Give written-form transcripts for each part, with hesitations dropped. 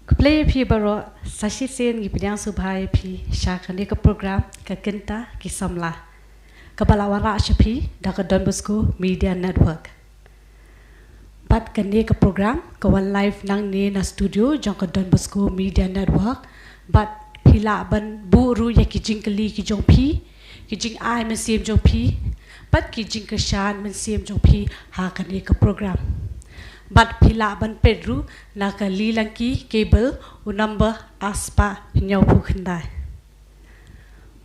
Play pi baro sashi sen gi pidyang subhai pi shakani ka program ka kenta ki samla ka balawara shapi da ka Don Bosco Media Network. Bat kani ka program ka one live nang ni na studio jong ka Don Bosco Media Network bat pila ban buru ya ki jingkali ki jong pi ki jing ai men sim jong pi bat ki jing ka shan men sim jong pi ha kani ka program. Bat pila ban pedru na ka lilangki cable u number aspa nyau pu khandai.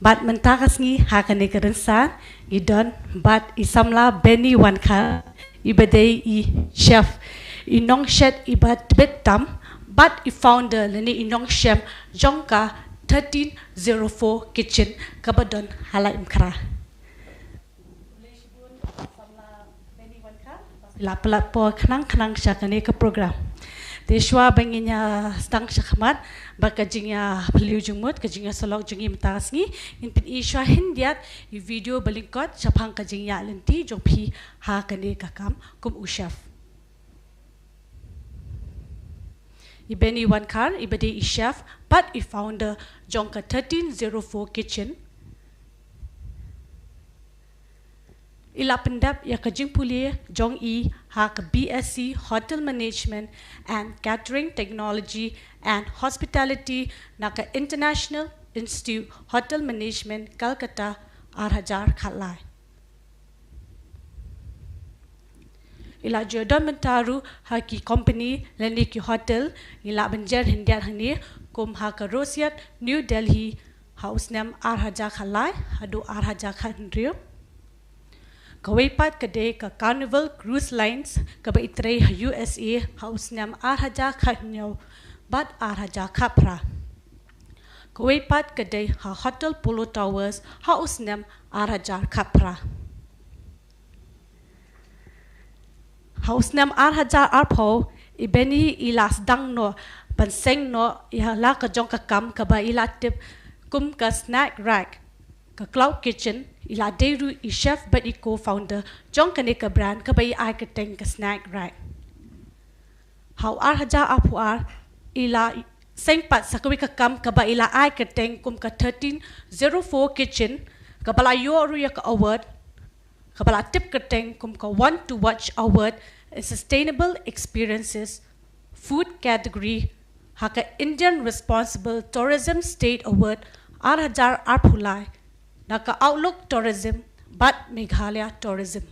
Bat mentakas ngi hakane kerensan idon bat isamla Benny Wanka ibadai I chef inong shed ibat betam bat I founder leni inong shem jongka 1304 kitchen kabadon halai mkra. La pelat po kenang syakane ke program. Deswa banginya stang syakmat bakajingnya beliau jumut kajingnya solok jungi mentasngi inpin iswa hindiat I video balingkot syapang kajingnya lenti jongpi ha kane kakam kum usyaf. Ibeni Wankar ibade I chef but I founder jongka 1304 kitchen. Ila pendap ya kajing puli jong I ha ke BSc Hotel Management and Catering Technology and Hospitality na ke International Institute Hotel Management Calcutta Arhajar Khalai. Ila jodoh mentaru ha ki company leni ki hotel ila benjer hindiat hani kum ha ke Rosiat New Delhi house name Arhajar Khalai hadu Arhajar Khandrio. Kawaipat kedai ke Carnival Cruise Lines ke Baitrai USA house name Arhaja Khanyo bat Arhaja Kapra. Kawaipat kedai ha Hotel Polo Towers house name Arhaja Kapra. House name Arhaja Arpo ibeni ilas dang no banseng no ihala ke jong kam ke ba ilatip kum ke snack rack ke Cloud Kitchen ila deru I chef but I co-founder jong kane ke brand ke bai ai ke teng ke snack rack. How Arhaja Apuar ila sengpat sakwi ke kam ke ba ila ai ke teng kum ke 1304 kitchen ke bala yo ru ya ke award ke bala tip ke teng kum ke want to watch award in sustainable experiences food category ha ke Indian Responsible Tourism State Award Arhajar Arpulai Naka Outlook Tourism, but Meghalaya Tourism.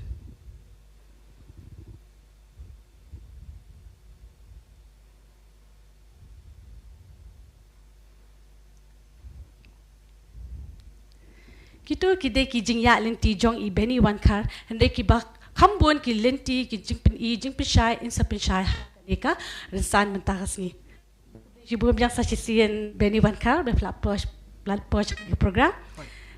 Kita kide ki jingya lenti jong I Benny Wankar hende ki bak khambon ki lenti ki jingpin I jingpin shai in sapin shai nika rensan mentakas ni. Jibum yang sasisian Benny Wankar be flat posh program.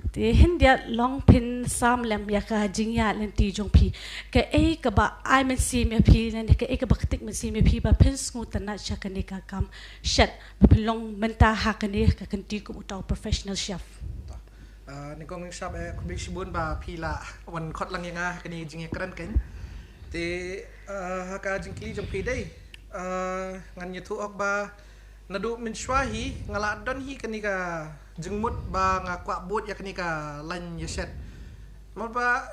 Ti hindia long pin sam lem ya ka jingya lenti jong pi ke e ka ba I men si me pi nen ke e ka ba ketik men si me pi ba pin smu tanat syakane ka kam shat long menta hakane ka kenti ku utau professional chef. Ni kong shop ku bi shibun ba pi la wan khot lang yanga kani jingya kran ken ti ha ka jingkli jong pi dei ngan yetu ok ba nadu min shwahi ngala don hi kani ka jengmut ba nga kwa bot ya kani ka lan yeset maba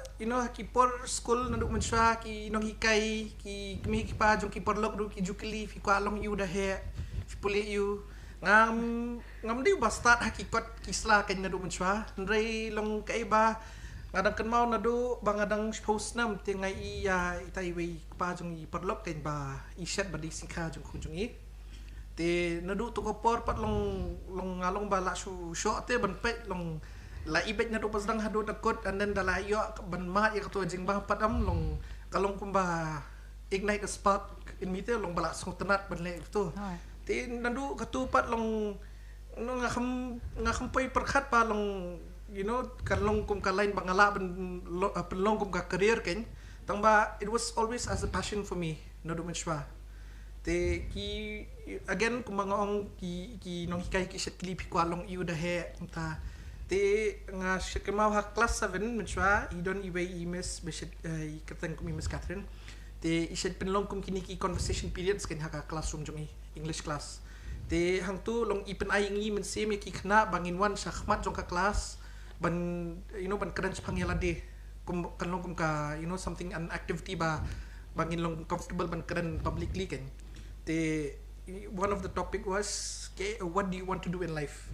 ki por school nadu min shwa ki inong hikai ki kmi ki pa jong ki por lok du ki jukli fi kwa long yu da he fi puli yu ngam di ba start hakikot kisla kan nadu min shwa ndrei long kai ba ngadang kan mau nadu ba ngadang post nam ti ngai I ya itai wei pa jong I por lok kan ba I shet ba di singka jong khun jong I te nadu tu kopor pat long ngalong bala su shot te ban pe long la ibet nadu pasdang hadu takut and then dala yo ban mat ya ketua jing bang padam long kalong kumba ignite a spark in me te long bala song tenat ban le tu te nadu ketu pat long ngakam poi perkhat pa long kalong kum ka lain bangala ban long kum ka career ken tang ba it was always as a passion for me nadu menshwa te ki again kumangong ki nong hikai ki set clip ko along iu da he ta te nga shikema ha class 7 menchwa I don iwe imes beset I kateng kum Miss Catherine te iset penlong kum kini ki conversation periods ken ha classroom jong English class Te hang tu long ipen ai ngi men se me ki khna bangin wan shakhmat jong ka class ban ban keren panggil ade kum kan long kum ka something an activity ba bangin long comfortable ban keren publicly kan. Te one of the topic was what do you want to do in life.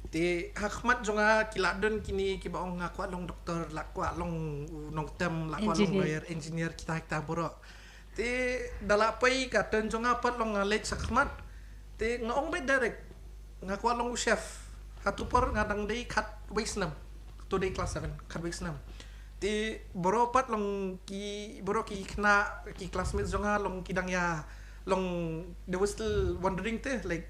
Te hakmat jonga kiladon kini ki baong ngakwa long doktor lakwa long nong tem lakwa long lawyer engineer kita borok. Te dalapai ka ten jonga pat long ngalek sakmat. Te ngaong bet direct ngakwa long chef. Hatupor ngadang day kat waste 6. To day class 7 kat waste 6. Te boro pat long ki kena ki classmates jonga long kidang ya long they were still wondering te like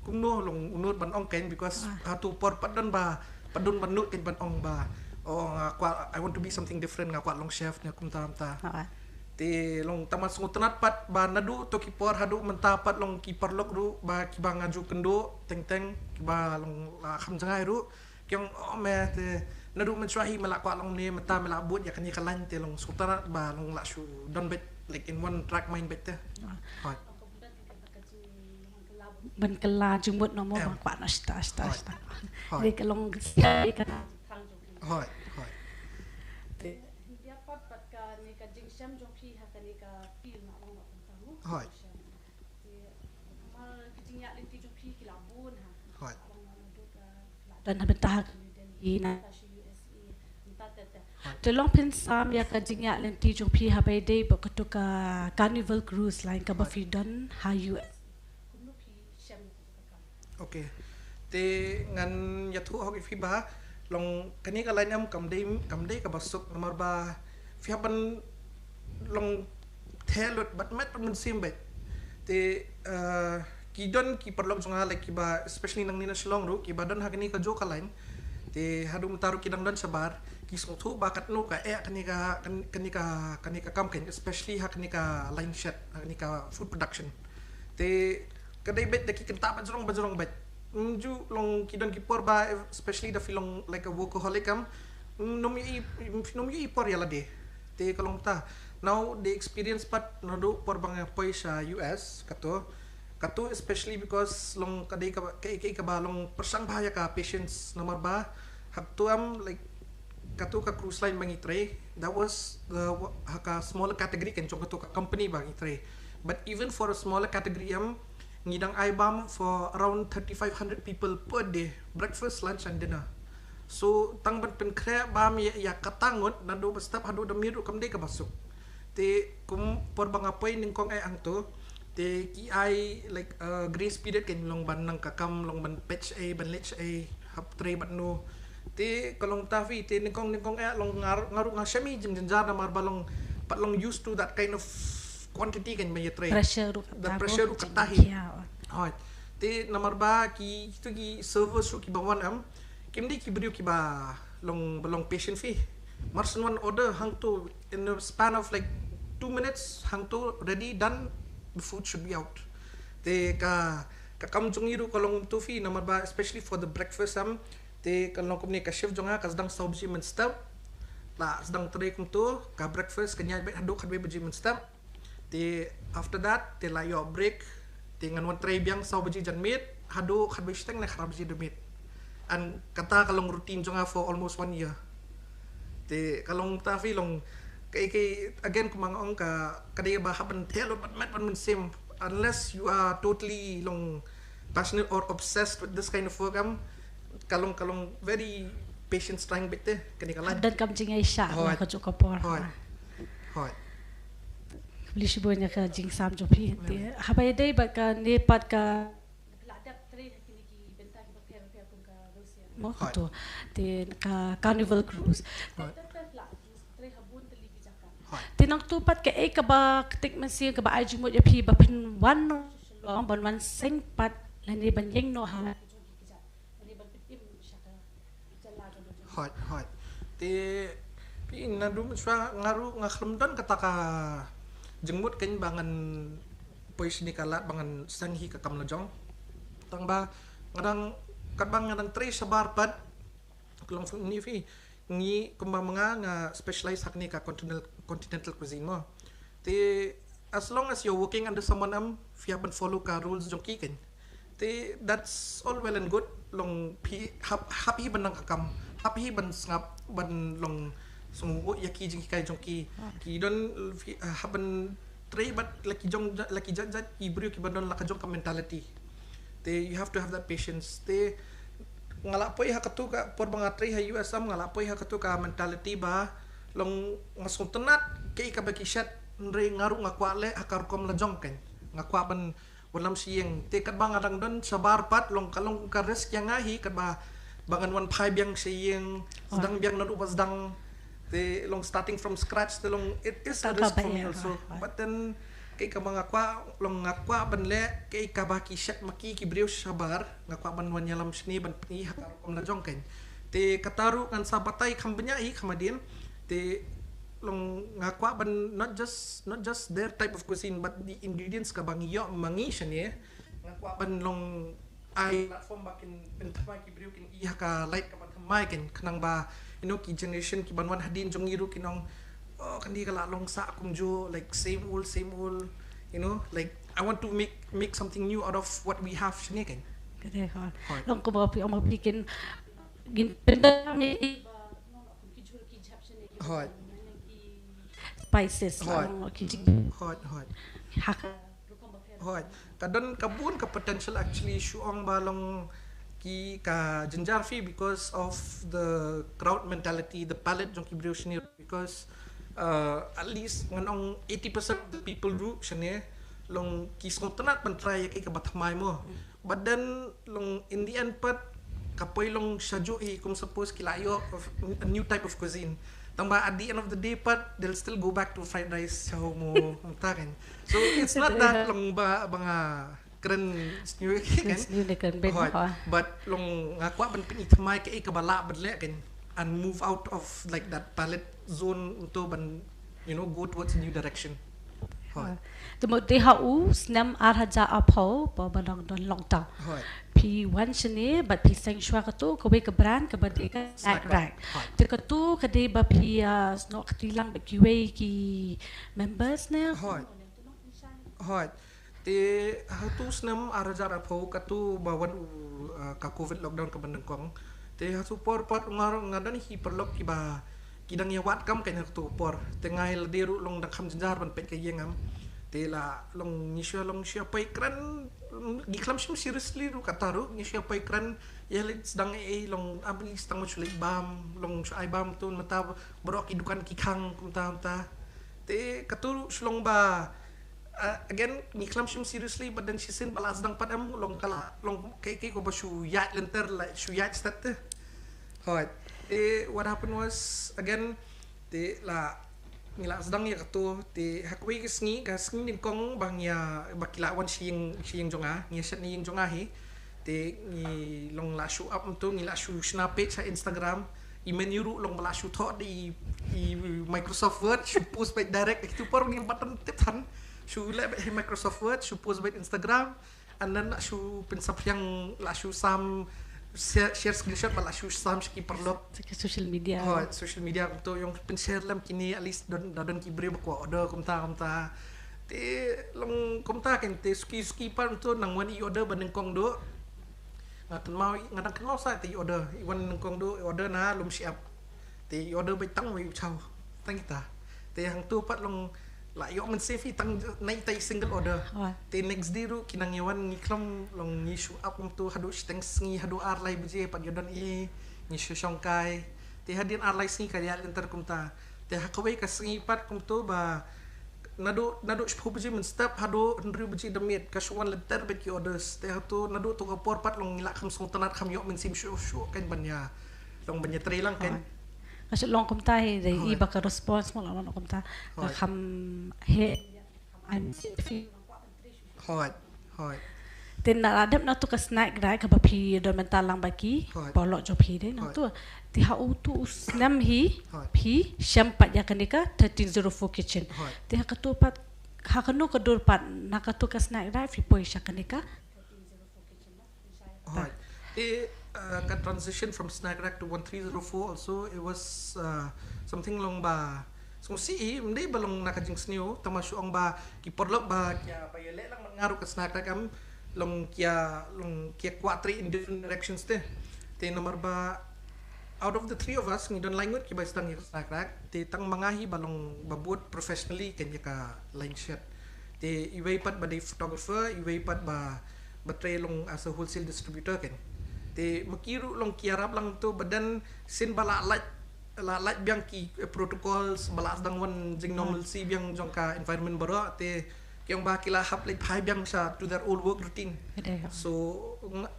kumno long unut ban ong ken because hatu por padon ba padun banut ken ban ong ba ngakwa I want to be something different ngakwa long chef nya kum tam ta te long tamat sungutanat pat ba nadu to ki por hadu mentapat long ki perlok ru ba ki ba ngaju kendo teng ki ba long kham jangai ru kyong me te nadu mencuahi melakwa long ne meta melabut ya kan ni kalan te long sultanat ba long la shu don bet like in one track mind bet te ban kala jumut no mo bang kwa na sta ni kalong sai ka hoi te dia pat ka ni ka jing sham jong phi ha ka ni ka feel na long ta mu hoi te mal kijing ya lenti jong phi kilabun ha hoi dan habentah ina te long pin sam ya ka jing ya lenti jong phi ha bai dei ba ka to ka carnival cruise line ka ba fi don ha US. Okay. Te ngan yathu hok fi ba long kani ka lain am kam dei ka basuk nomor ba fi haban long thelot but met mun sim bet te ki don ki perlok jonga like ki ba especially nang nina silong ru ki badan ha kani ka jo ka lain te hadu mtaru ki dang dan sabar ki sothu ba kat no ka kani ka kam ken especially ha kani ka line shot ha kani ka food production te kadai bet daki kenta bajrong bet ju long kidon ki por ba especially the film like a workaholic nom yu por yala de te kalong ta now the experience pat nado por bang poi sa US kato especially because long kadai ka ba long persang bahaya ka patients nomor ba hakto am like kato ka cruise line bangi tray that was the haka smaller category kan chong kato ka company bangi tray but even for a smaller category ngidang IBAM for around 3,500 people per day, breakfast, lunch and dinner. So tang ban pen kre bam ya katangot nado bastap hado damiru kam de ka basuk. Te kum por bang apoy ning kong ay angto te ki ay like grace period ken long ban nang kakam long ban patch a ban lech a hap tray ban no. Te kalong tafi te ning kong ay long ngaru nga shami jim jar na marbalong patlong used to that kind of quantity kan may tray pressure ru katahi hoi te nomor ba ki itu ki service ru ki bawan am kimdi ki brio ki ba long patient fee marsan one order hang to in the span of like 2 minutes hang to ready done the food should be out te ka kam jong iru kalong tu fee nomor ba especially for the breakfast te kalong kumni ka chef jonga ka sedang sabji men step la sedang tray kum tu ka breakfast kanya bet hado khadbe baji men step te after that te la yo break te ngan one tray biang saw baji jan meat hado khadbe steng na kharab baji de meat an kata kalong routine jonga for almost 1 year te kalong ta fi long kai again kumang ong ka kadai ba haban thelo but met ban sim unless you are totally long passionate or obsessed with this kind of work kalong very patient trying bit te kani kalan dan kam jing ai sha ka jo ka por hoi Lisbonya ka jing sam jo phi te habai dei ba ka ne pat ka la dap tre kini ki benta ki per kum ka Rusia mo to te ka carnival cruise tre habun te li bijaka te nang tu pat ka e ka ba tik man si ka ba ai jimo ya phi ba phin wan no long ban wan sing pat la ni ban yeng no ha hoi te pi na dum swa ngaru ngakhlumdan kataka jengmut ken bangan pois ni kalat bangan sanghi ka kamlajong tang ba ngadang kadbang ngadang tre sabar pat kelong ni fi ngi kumba nga specialize hakni ka continental cuisine mo te as long as you're working under someone fiaban follow ka rules jong ki ken te that's all well and good long pi happy ban nang kakam happy ban ngap ban long sungu yaki jing kai jong ki don haban tray but laki jat ki brio ki bandon laka jong ka mentality te you have to have that patience te ngalapoi hakatu ka por bangatri ha USM ngalapoi hakatu ka mentality ba long ngasong tenat ke ka baki shat nre ngaru ngakwa le hakar kom la jong ken ngakwa ban walam sieng te kat bang adang don sabar pat long kalong ka risk yang ngahi kat ba bangan wan phai biang sieng sedang biang nadu pas sedang te long starting from scratch te long it is a risk for me also but then kay ka mga kwa long ngakwa ban le kay ka baki shat maki ki brio sabar ngakwa ban wan yalam sini ban pni hakar kom la jong ken te kataru kan sabatay kambanya I kamadin te long ngakwa ban not just their type of cuisine but the ingredients ka bang yo mangi shane ngakwa ban long ai platform bakin pentamai ki brio kin iya ka light ka ban mai ken kanang ba ki generation ki banwan hadin jong iru kinong kandi kala long sa kumjo like same old like I want to make something new out of what we have shane ken kete ha long ko ba pi om bikin gin penda ni hot spices hot hak hot kadon kabun ka potential actually shuong balong ki ka jinjar fi because of the crowd mentality the palette jong ki brio shini because at least nganong 80% of the people do shane long ki song tenat ban try ki ka batmai mo but then long in the end pat kapoy long shajo kung suppose kilayo of a new type of cuisine tamba at the end of the day pat they'll still go back to fried rice how mo taken so it's not that long ba mga keren new kan but long ngakwa ban pinitmay kay kabala badle ken and move out of like that palette zone to ban go towards a new direction the mo de ha u snam arhaja apho pa banang don long ta pi wan shne but pi seng shwa ka to ko be ka brand ka ba de ka right te ka tu ka de ba pi no katilang ba ki we ki members ne hot te hatu snam arhaja apho ka tu bawan ka covid lockdown ka bandang kong te hatu por ngadan hi perlok ki ba kidang yawat kam kay tu por te ngai ladiru long dak kham jinjar ban pet kay yengam te la long nisha long sia pai kran giklam sim seriously ru kataru nisha pai kran yelit sedang long abli stang muchulik bam long ai bam tu mata borok idukan kikang kumta te katuru slong ba again niklam sim seriously but then she sin balas dang padam long kala long kay ko ba shu yat lenter like shu yat stat hot what happened was again te la nila sedang ya katu te hakwi kisngi kasngi kong bang ya bakilawan siyang jonga ngi set ni jonga hi te ni long la show up to nila show snap page sa Instagram I menu long la show tho di Microsoft Word show post by direct itu por ngi button tip han show le Microsoft Word show post by Instagram and then show pensap yang la show sam share screenshot bala show sam ki perlok social media social media to yung pin-share lam kini at least don ki bri ko order kumta te long kumta ken te ski pan to nang wan I order ban kong do ngadang mau sa te order wan kong do order na lum siap te order bai tang wi chau tang kita te hang tu pat long la yo man safe tang nai tai single order te next day ru kinang yawan ngiklam long ni show up to hadu steng sngi hadu ar lai buje pat yodon ni show shongkai te hadin ar lai sngi kaya enter kumta te hakawai ka sngi pat kumto ba nado shpo buje men step hadu ndri buje demit ka shwan letter bet ki orders te hatu nado to ka por pat long ngila kham song tanat kham yo men sim show kan banya long banya tre lang kan kasi long kumta he de iba ka response mo long kumta kham he I'm hot tin na adap na to ka snack dai ka ba phi don mental lang baki polok jo phi de na to ti ha u tu snam hi phi shampat ya kanika 1304 kitchen ti ha ka to pat ha ka no ka dur pat na ka to ka snack dai phi poi sha kanika 1304 kitchen hot got transition from snack rack to 1304 also it was something long ba so si hindi balong nakajing sneo tamasyo ang ba kiporlok ba kya bayele lang mangaru ka snack rack am long kia kuat in different directions te nomor ba out of the three of us ngidon langut ki ba stang yak te tang mangahi balong babut professionally kan ka line shot te iway pat ba di photographer iway pat ba batray long as a wholesale distributor kan te makiru long kiarap lang to badan sin bala la biang ki protocols bala dang wan jing normalcy biang jong ka environment baro te yang ba kila hap like pai biang sa to their old work routine so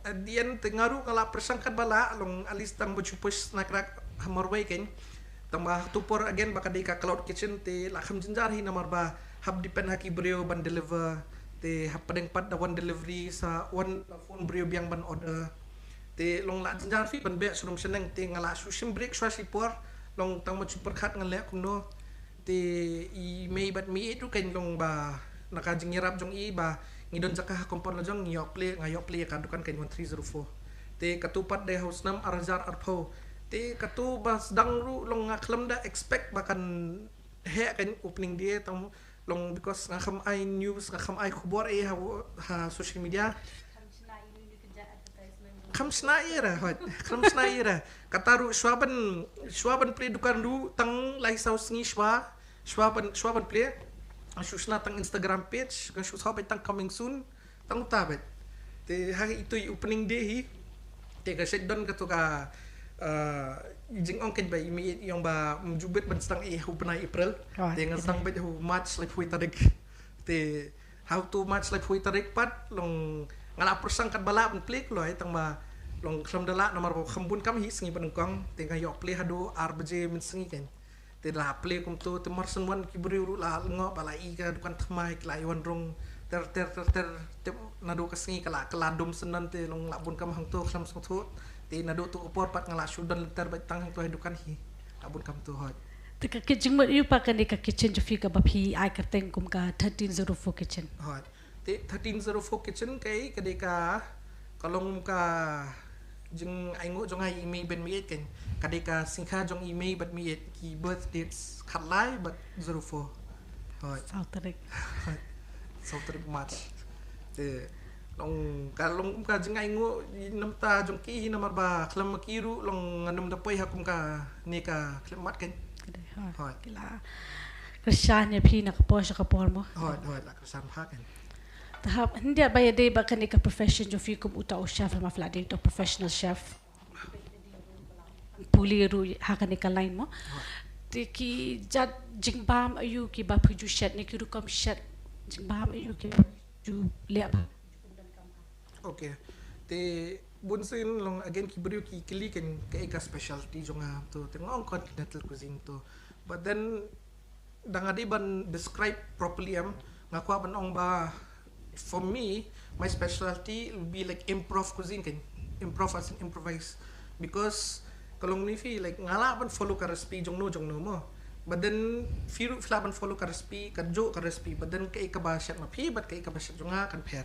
at the end tengaru kala persangkat bala long alis tang push nakrak hamarway kan tambah tupor again baka di ka cloud kitchen te la kham jinjar hi namar ba hab depend haki brio ban deliver te hap padeng pat da one delivery sa one phone brio biang ban order te long la jinjar fi ban be surum seneng te ngala susim break swasi por long tang ma super khat ngale kumno te I may bat mi itu kan long ba nakajing nyerap jong I ba ngidon zakah kompon la jong ngayok play kadukan kan 1304 te katupat de house nam arzar arpo te katu bas dang ru long ngaklam da expect bakan he kan opening dia tang long because ngakam I news ngakam I khubor ha social media kham snaira kataru shwaban play dukan du tang lai saus ngi shwaban play Asusna tang Instagram page, kan sus hope tang coming soon, tang utabet. Te hari itu opening day hi, te ka shutdown ka to ka jing ong ken ba imi yung ba mjubet ban stang open April, te nga stang bet hu March like hui tarik. Te how to March like hui tarik pat long ngala persang kat bala ban play lo ay tang ba long klam dala nomor khambun kam hi singi panungkong, te nga yok play hado RBJ min singi ken. Te la play kum to te marsan wan ki beriuru la ngo bala I ka dukan thamai kla iwan rong ter te nado kasngi kala dum senan te long labun kam hang to kham so thu te nado tu upor pat ngala sudan ter bai tang hang to dukan hi labun kam to hot te ka kitchen mo yu pa ka ni ka kitchen jo fi ka ba phi ai ka teng kum ka 1304 kitchen hot te 1304 kitchen kai ka de ka kalong ka jeng aingo jong ai email ben mi ken kadeka singkha jong email but mi ki birth dates khatlai but 04 hoi sauterik March te long kalong ka jeng aingo namta jong ki namar ba khlam kiru long nganum da poi hakum ka ni ka khlemat ken hoi kila krishan ya phi na ka po ka por mo hoi la krishan ha ken tahap hindi ba ya day ba ka ni ka profession jo fi kum uta o chef ma fla day to professional chef puli ru ha ka ni ka line mo te ki jat jingbam ayu ki ba phu ju shet ni ki ru kam shet jingbam ayu ki ju le ba okay te bunsin long again ki brio ki kili ken ka specialty jonga to tengong continental cuisine to but then dangadi ban describe properly am ngakwa ban ong ba for me my specialty will be like improv cuisine kan improv as in improvise because kalong ni fi like ngala ban follow ka recipe jong no mo but then firu fla ban follow ka recipe but then kai ka ba shat ma phi but kai ka ba shat jonga kan pair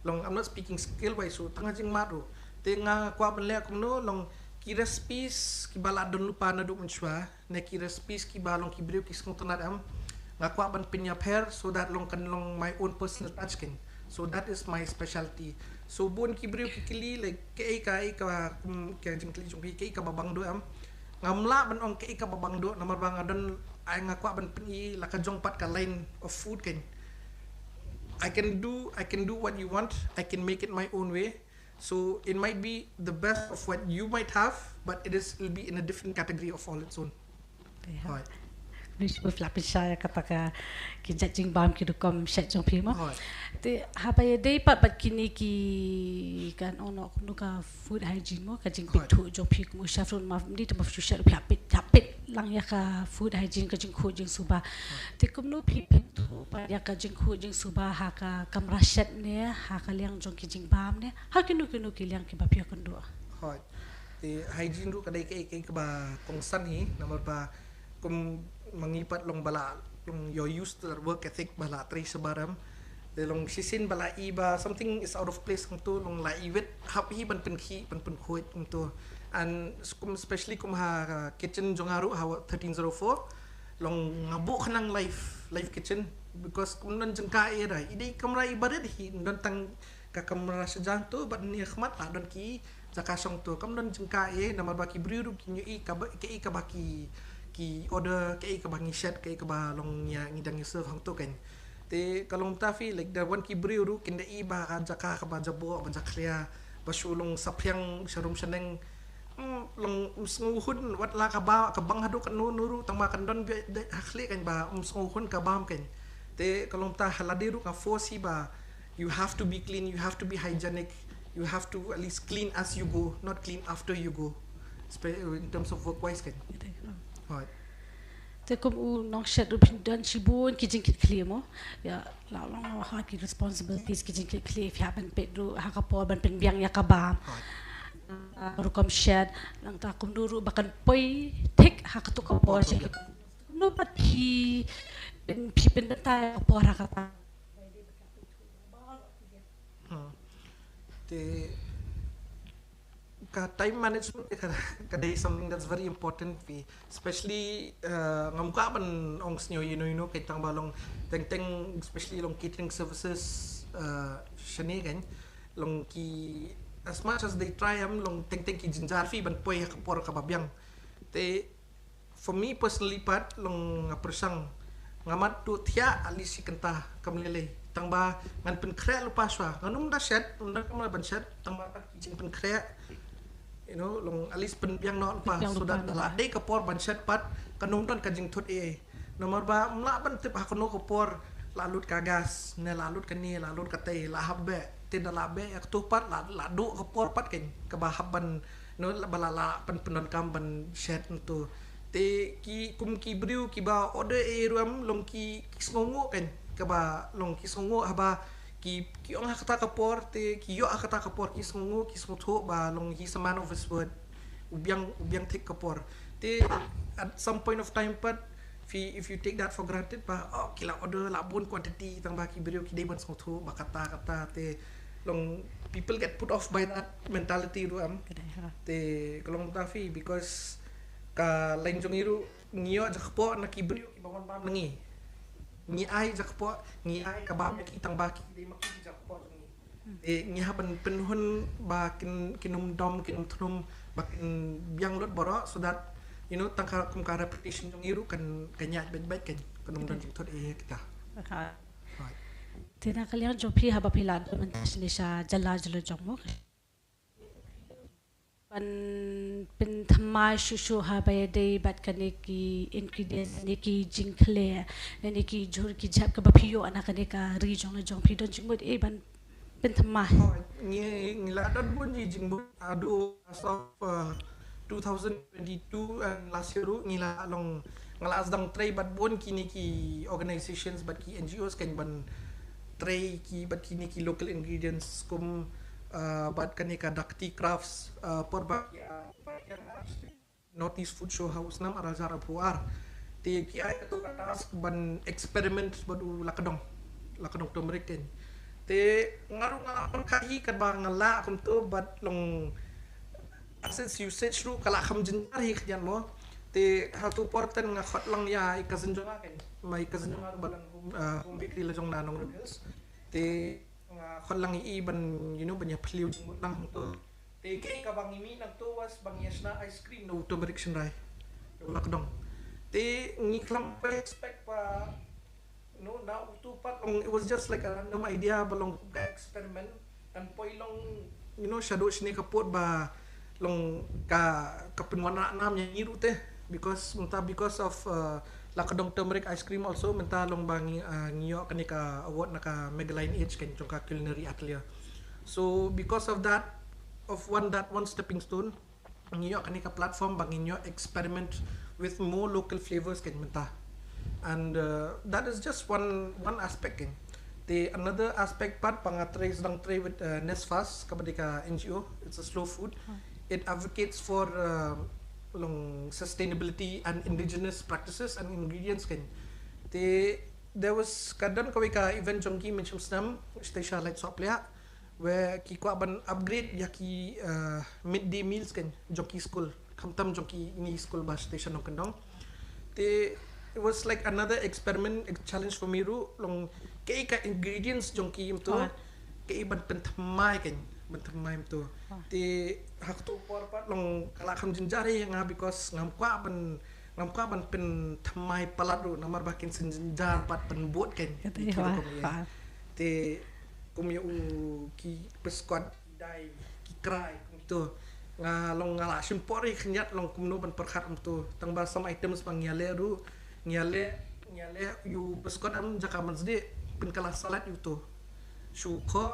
long I'm not speaking skill wise so tanga jing maru te nga kwa ban le kum no long ki recipes ki bala don lupa na do menchwa ne ki recipes ki balong ki brio ki skong tanat am ngakwa ban pinya pair so that long kan long my own personal touch ken so that is my specialty so bon ki brio ki kili like kai ka jing kili jong kai ka babang do am ngamla ban ong kai ka babang do namar bang adon ai ngakwa ban peni la ka jong pat ka line of food ken I can do what you want. I can make it my own way. So it might be the best of what you might have, but will be in a different category of all its own. Right. Wish we flap saya kata ka kinjat jing bam ki dukom shet jong pi mo. Te habaya day pat kini ki kan ono nu ka food hygiene mo ka jing pitu jong pi mo chef ma ni to ma fu shet pit lang ya ka food hygiene ka jing khu jing suba. Te kum no pi tu pa ya ka jing khu jing suba ha ka kamra shet ne ha ka liang jong ki jing bam ne ha kinu ki liang ki ba pi kan do. Hoi. Te hygiene ru kadai kai ka ba kongsan hi nomor ba kum mangipat long bala long your used to work ethic bala tri sebaram de long sisin bala iba something is out of place to long la iwet happy ban pen khoit to and especially kum ha kitchen jongaru ha 1304 long ngabu khanang live kitchen because kum nan jengka era idai kamra ibarat hi dan tang kam rasa jang tu bat ni khmat la don ki jaka song tu kam don jengka nama baki briu ki nyi ka baki ki order ka bangi shed ka ba long ya ngidang serve hang tu kan te kalong ta fi like the one ki briu ru kin da ba jaka ka ba jabo ba jaklia ba sulong sapyang sarum seneng long nguhun wat la ka ba ka bang hadu kan nuru tang ma kan don hakli kan ba nguhun ka bam kan te kalong ta haladiru ka force ba you have to be clean, you have to be hygienic, you have to at least clean as you go, not clean after you go, in terms of work wise kan. Right. Te kum u nong shed u pindan shibun ki jingkit clear mo ya la long ha ki responsibilities ki jingkit clear if happen pedru ha ka por ban pen biang ya ka bam rukom shed lang ta kum duru bakan poi tek ha ka tu ka por jingkit no pat pi pen ta por ha ka ta the time management is something that's very important especially ngamka ban ong snyo kay tang balong teng especially long catering services shani kan long ki as much as they try long teng ki jinjar fi ban poi ka por ka babyang te for me personally pat long persang ngamat tu thia alisi kenta kamlele tang ba ngan pen kre lupa swa nganum da shed unda kamla ban shed tang ba kijing pen kre long alis pen yang no lupa sudah la de ka por ban shed pat kanum don kajing thut nomor ba mla ban tip hakono ko por lalut kagas ne lalut kani lalut kate la habbe tin la be ak tu pat la du ko por pat ken ka ba habban no balala pen penon kam ban shed tu te ki kum ki briu ki ba order ruam long ki sngongo kan ka ba long ki sngongo haba ki ong hakata ka por te ki yo hakata ka por ki sngongo ki snotho ba long hi saman of his word ubyang take ka por te at some point of time but if you take that for granted ba kila order la bon quantity tang ba ki briu ki de ban snotho ba kata te long people get put off by that mentality ruam te kalong tafi because ka lain jong iru ngio jakpo na kibriu ki bangon pam nangi ngi ai jakpo ngi ai ka bam ki tang ba ki de maki jakpo ngi ngi haban penhun ba kinum dom kinum thrum ba kin biang lot boro so that tang ka kum ka repetition jong iru kan kanya bet kan kanum dan thot kita tina kalian jopi haba pilan mentasni sha jalla jong mo pen thamai shushu ha bay day bat kane ki ingredients ne ki jinkle ne ki jhur ki jap ka baphiyo ana kane ka ri jong pi don jingmut ban pen thamai ngi la don bun ji jingbu adu as of 2022 and last year ngi la long ngala asdang tray bat bon kini ki organizations bat ki NGOs kan ban tray ki bat kini ki local ingredients kum bat kanika Dakti Crafts porba Northeast Food Show House nam arazara puar ti ki ay to task ban experiment badu lakadong to meriken te ngaru ngapon kai kan ba ngala kum to bat long assets usage ru kala kham jinjar hi khyan mo te how to porten nga khot lang ya ikasenjonga kan mai ikasenjonga balang home bakery la jong nanong rebels te khot lang I ban banya phliu lang to te ke ka bang imi nang to was bang yasna ice cream no to direction rai lakdong te ngi klam pa expect pa no now to pat it was just like a random idea balong experiment and poi long shadow shne kapot ba long ka penwana nam nya niru te because of lakadong turmeric ice cream also menta long bangi ngiyo kanika award naka Megaline Age kan jong ka culinary atelier so because of that one stepping stone ngiyo kanika platform bangi nyo experiment with more local flavors kan menta and that is just one aspect kan the another aspect part pangatray sedang tray with Nesfast kabadika NGO it's a slow food it advocates for long sustainability and indigenous practices and ingredients kan there was kadang kawi ka event jongki mention snam station light shop lea where ki ko ban upgrade yaki midday meals kan jongki school kamtam jongki ni school ba station no kandong it was like another experiment challenge for me ru long ka ingredients jongki imto iban pentamai kan pentamai tu ti hak tu por pat long kala kham jinjari nga because ngam kwa ban pen tamai paladu namar bakin senjar pat pen buat kan ti kum yu ki peskot dai ki krai tu nga long ngala simpori khnyat long kum no ban perkhat tu tang ba some items bang nyale yu peskot am jakaman sedi pen kala salat yu tu syuko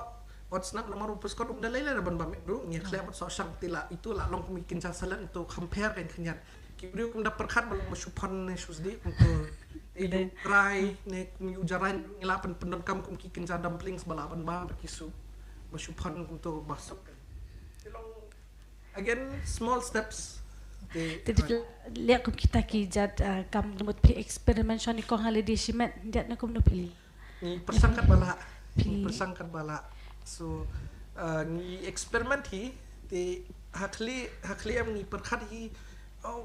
what's not lamar peskot dalai la ban bam ru nya klep so sang tila itu la long mikin cha salat itu compare kan khnyat kibru kum da perkhat bal masyupan ne susdi untuk itu try ne kum yu jaran ngila pen pendon kam kum kikin cha dumplings bala ban ba kisu masyupan untuk masuk long again small steps lihat kum kita ki jad kam mut pi eksperimen shoni ko holiday shimet dia na kum no pili ni persangkat bala so ni eksperimen hi te hakli am ni perkhat hi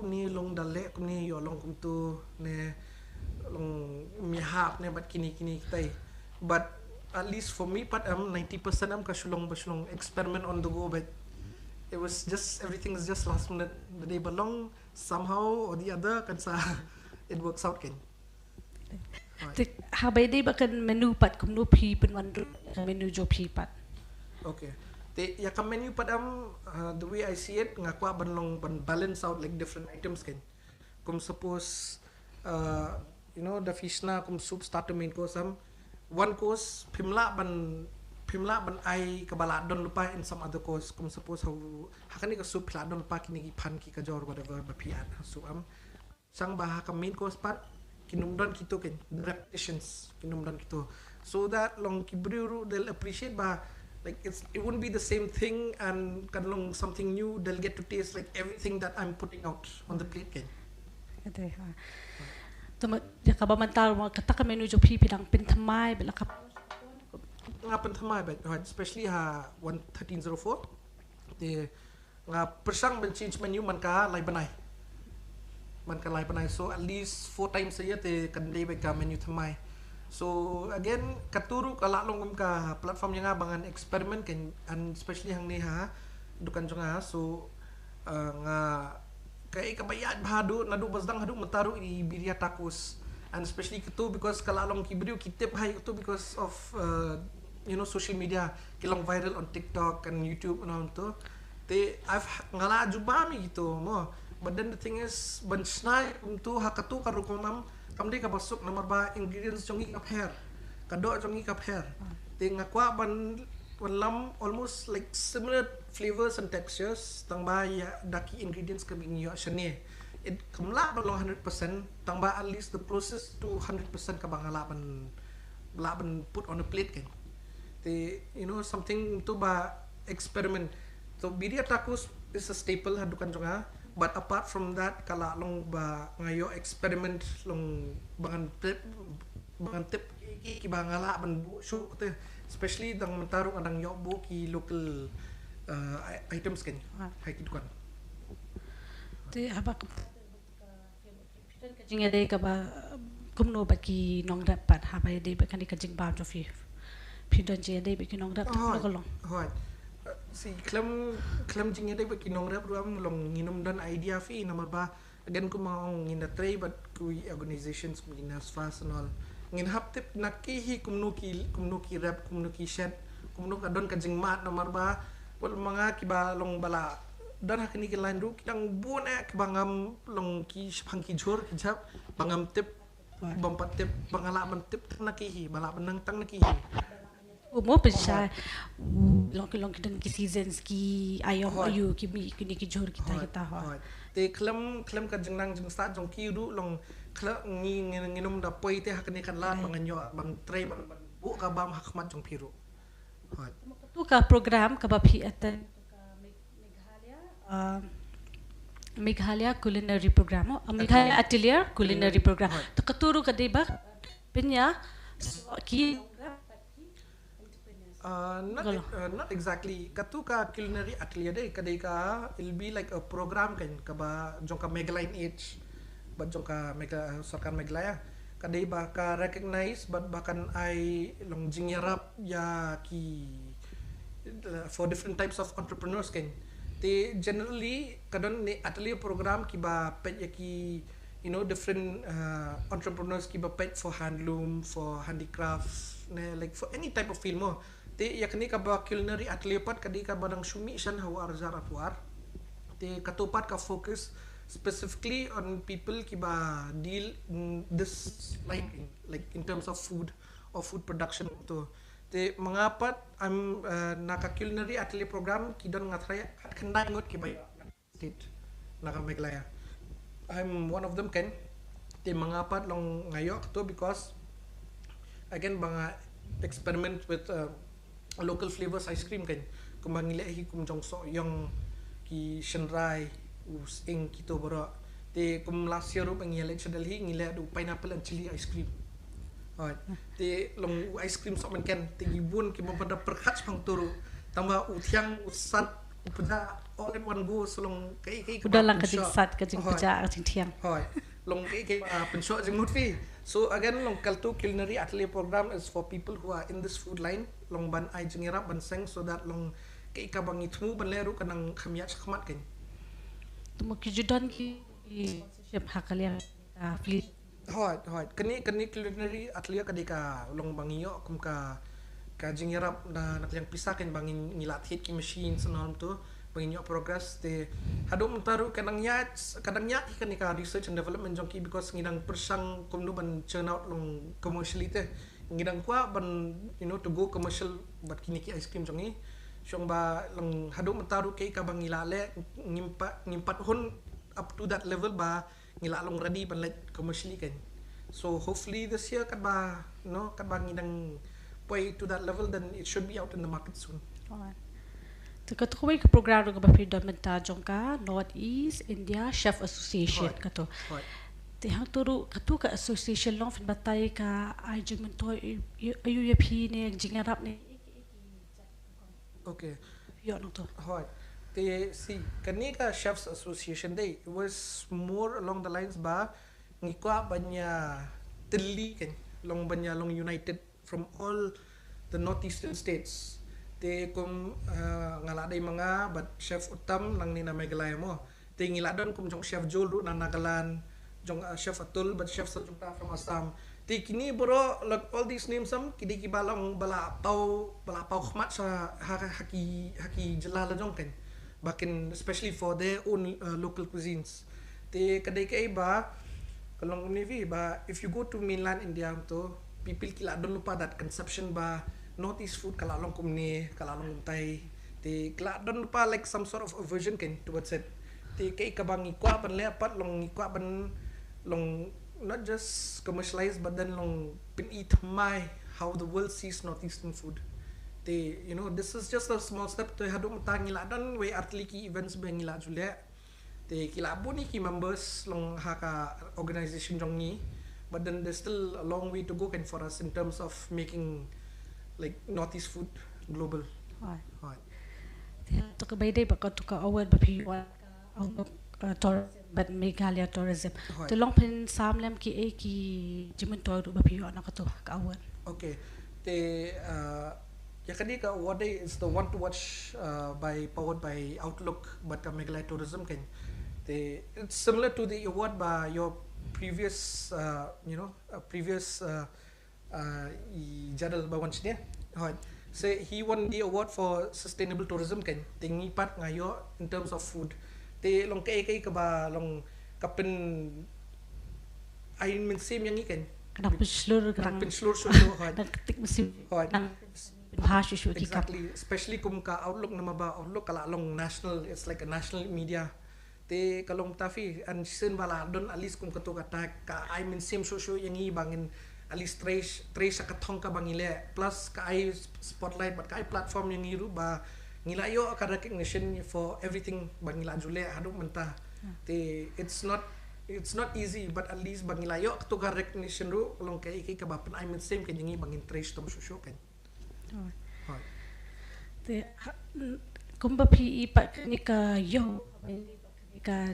ni long dale kum ni yo long kum tu ne long mi hap ne bat kini tai but at least for me pat am 90% am ka shulong experiment on the go but it was just everything is just last minute the day belong somehow or the other kan sa it works out kan habai day bakan menu pat kum no pi pen wan menu jo pi pat okay te ya kam menu pat am the way I see it ngakwa ban balance out like different items kan kum suppose the fish na kum soup starter main course am one course pimla ban ai kabala don lupa in some other course kum suppose how hakani ka soup la don lupa kini ki pan ki ka jor whatever ba pian so am sang bah ka main course pat kinum don kito ken repetitions kinum don kito so that long kibru they'll appreciate ba like it wouldn't be the same thing and kan long something new they'll get to taste like everything that I'm putting out on the plate ken ate ha tama ya ka ba mantar mo kata ka menu jo pi pidang pintamai bela ka ngapan thamai bet especially ha 1304 te nga persang ben change menu man ka lai banai so at least 4 times a year te kan dei be ka menu thamai so again katuru kala long ka platform yang bangan experiment kan and especially hang ni ha dukan jonga so nga kai kabayat bahadu nadu basdang hadu mataru i biria takus and especially ketu because kala long kibriu kitip hai ketu because of social media kilong viral on TikTok and YouTube and all to I've ngala juba mi gitu mo but then the thing is ban snai tu hakatu karu komam kamdi ka basuk nomor ba ingredients jongi kap hair kado jongi kap hair te ngakwa ban lam almost like similar flavors and textures tang ba ya daki ingredients ka bing yo shane it kamla ba 100% tang ba at least the process to 100% ka bangala ban put on a plate kan something to ba experiment so biria takus is a staple hadukan jonga but apart from that kala long ba ngayo experiment long bangan tip ki bangala ban bu show especially dang mentarung adang yo bu ki local items kan hai ki dukan te haba ka jinga de ka ba kumno ba ki nong dapat haba de ba kan ka jing ba jo fi pidon je dei bekinong rap kolong hoi si klam jing dei bekinong rap ruam long nginum dan idea fi number ba again ko mau ngin da tray but kui organizations ngin as fast and all ngin hap tip nakihi kumnuki rap kumnuki shed kumnuk adon ka jing mat number ba wal mga kiba long bala dan hakini ki line ru kidang bune kibangam long ki phangki jor kijap bangam tip bompat tip bangala man tip nakihi bala benang tang nakihi mo pensar long dan ki seasons ki ayom ayu ki mi ki jor kita ho te klam ka jingnang jing start jong ki ru long kla nginum da poi te hakni kan lat banganyo bang tray bang bu ka bam hakmat jong piru hot tu ka program ka ba phi atan Meghalaya culinary program Meghalaya atelier culinary program to katuru ka deba pinya ki not exactly katuka culinary atelier deh kadai ka it'll be like a program kan kaba jongka Meghalaya age but jongka sarkar Meghalaya kadai ba ka recognize but bahkan ai long jingyarap ya ki for different types of entrepreneurs kan. They generally kadang ni atelier program kiba pet yaki different entrepreneurs kiba pet for handloom, for handicrafts, like for any type of field mo. Te yakni kaba culinary atelier pat kadi ka badang sumi shan hawar zaratwar. Te katupat ka focus specifically on people kiba deal in this like in terms of food or food production to. Te mengapat I'm naka culinary atelier program kidon ngatraya at kendai ngot kiba state naka Meghalaya. I'm one of them kan. Te mengapat long ngayok to because again banga experiment with local flavors ice cream kan. Kumbang ngile hi kum jong so yang ki shenrai us ing kito bora. Te kum last year ru pangile chadal hi ngile du pineapple and chili ice cream. Te long ice cream sok men kan te gibun ki pada perkat pang turu tambah utiang usat upada all in one go selong kai udah lang kajing sat kajing peja kajing tiang long kai pensok jeng mutfi. So again long kaltu culinary atelier program is for people who are in this food line long ban ai jengerap ban seng so that long kai ka bang itmu ban leru kanang khamia chakmat kan tumo ki judan ki sponsorship hakalia fleet hoi kani culinary atelier kadika long bangiyo kum ka jengerap na nakliang pisakan bangin ngilat hit ki machine senam tu bangin yo progress te hadum taru kadang nyat kan ka research and development jongki because ngidang persang kum nu ban churn out long commercially te ngidang kwa ban to go commercial but kini ki ice cream jongi syong ba long hadum taru kai ka bangila le ngimpat hun up to that level ba ngila long ready ban let commercially kan. So hopefully this year kan ba ngidang way to that level then it should be out in the market soon. Katukoy ka programa ka ba fundamental jongka North East India Chef Association kato. Tihang turu katu ka association long fin batay ka ay jengmen to ayup ni jingarap ni. Okay. Yo no to. Right. They see kanika Chefs Association day it was more along the lines ba ngikwa banya tili kan long banya long united from all the northeastern states. Te kum ngaladay mga but chef utam lang ni na Meghalaya mo. Te ngiladon kum jong chef Joel ru na Nagaland, jong chef Atul but chef Sajukta from Assam. Te kini bro like all these names kidi kibalong bala pau khmat sa haki jalala jong kan. Bakin especially for their own local cuisines. Te kadai kai ba kalong nivi ba if you go to mainland India to people kila don't lupa that conception ba Northeast food kalalong kumni kalalong Thai te kila don't lupa like some sort of aversion kan towards it te kai kabang ikwa ban lepat long ikwa ban long not just commercialized but then long pin eat my how the world sees Northeastern food te this is just a small step to hadum tangila dan we artliki events bangila jule te kila buni ki members long haka organization jong ni but then there's still a long way to go can for us in terms of making like Northeast food global. Right. To ka bay day ba ka to ka award ba pi tourism but Meghalaya tourism. To long pin samlem ki jimen to ba pi na ka to ka award. Okay. Te yakadi ka award day is the one to watch powered by Outlook but Meghalaya tourism kan. It's similar to the award by your previous jadal bawan sini. So he won the award for sustainable tourism kan. Tingi pat ngayo in terms of food. Te long kai ka ba long kapen ain min sim yang ikan. Kanang penslur so ketik mesin. Bahasa isu exactly, especially kum ka Outlook nama ba Outlook kala long national, it's like a national media. Te kalong tafi an sen bala don alis kum kato kata ka I mean same show yang i bangin alis trace sa katong ka bangile plus ka I spotlight but ka I platform yang iru ba ngila yo ka recognition for everything bangila jule hadu menta. Te it's not easy but at least bangila yo to ka recognition ru kalong kay ka ba I mean same kan yang i bangin trace tom show kan. Te kumba pi pa ni ka yo ka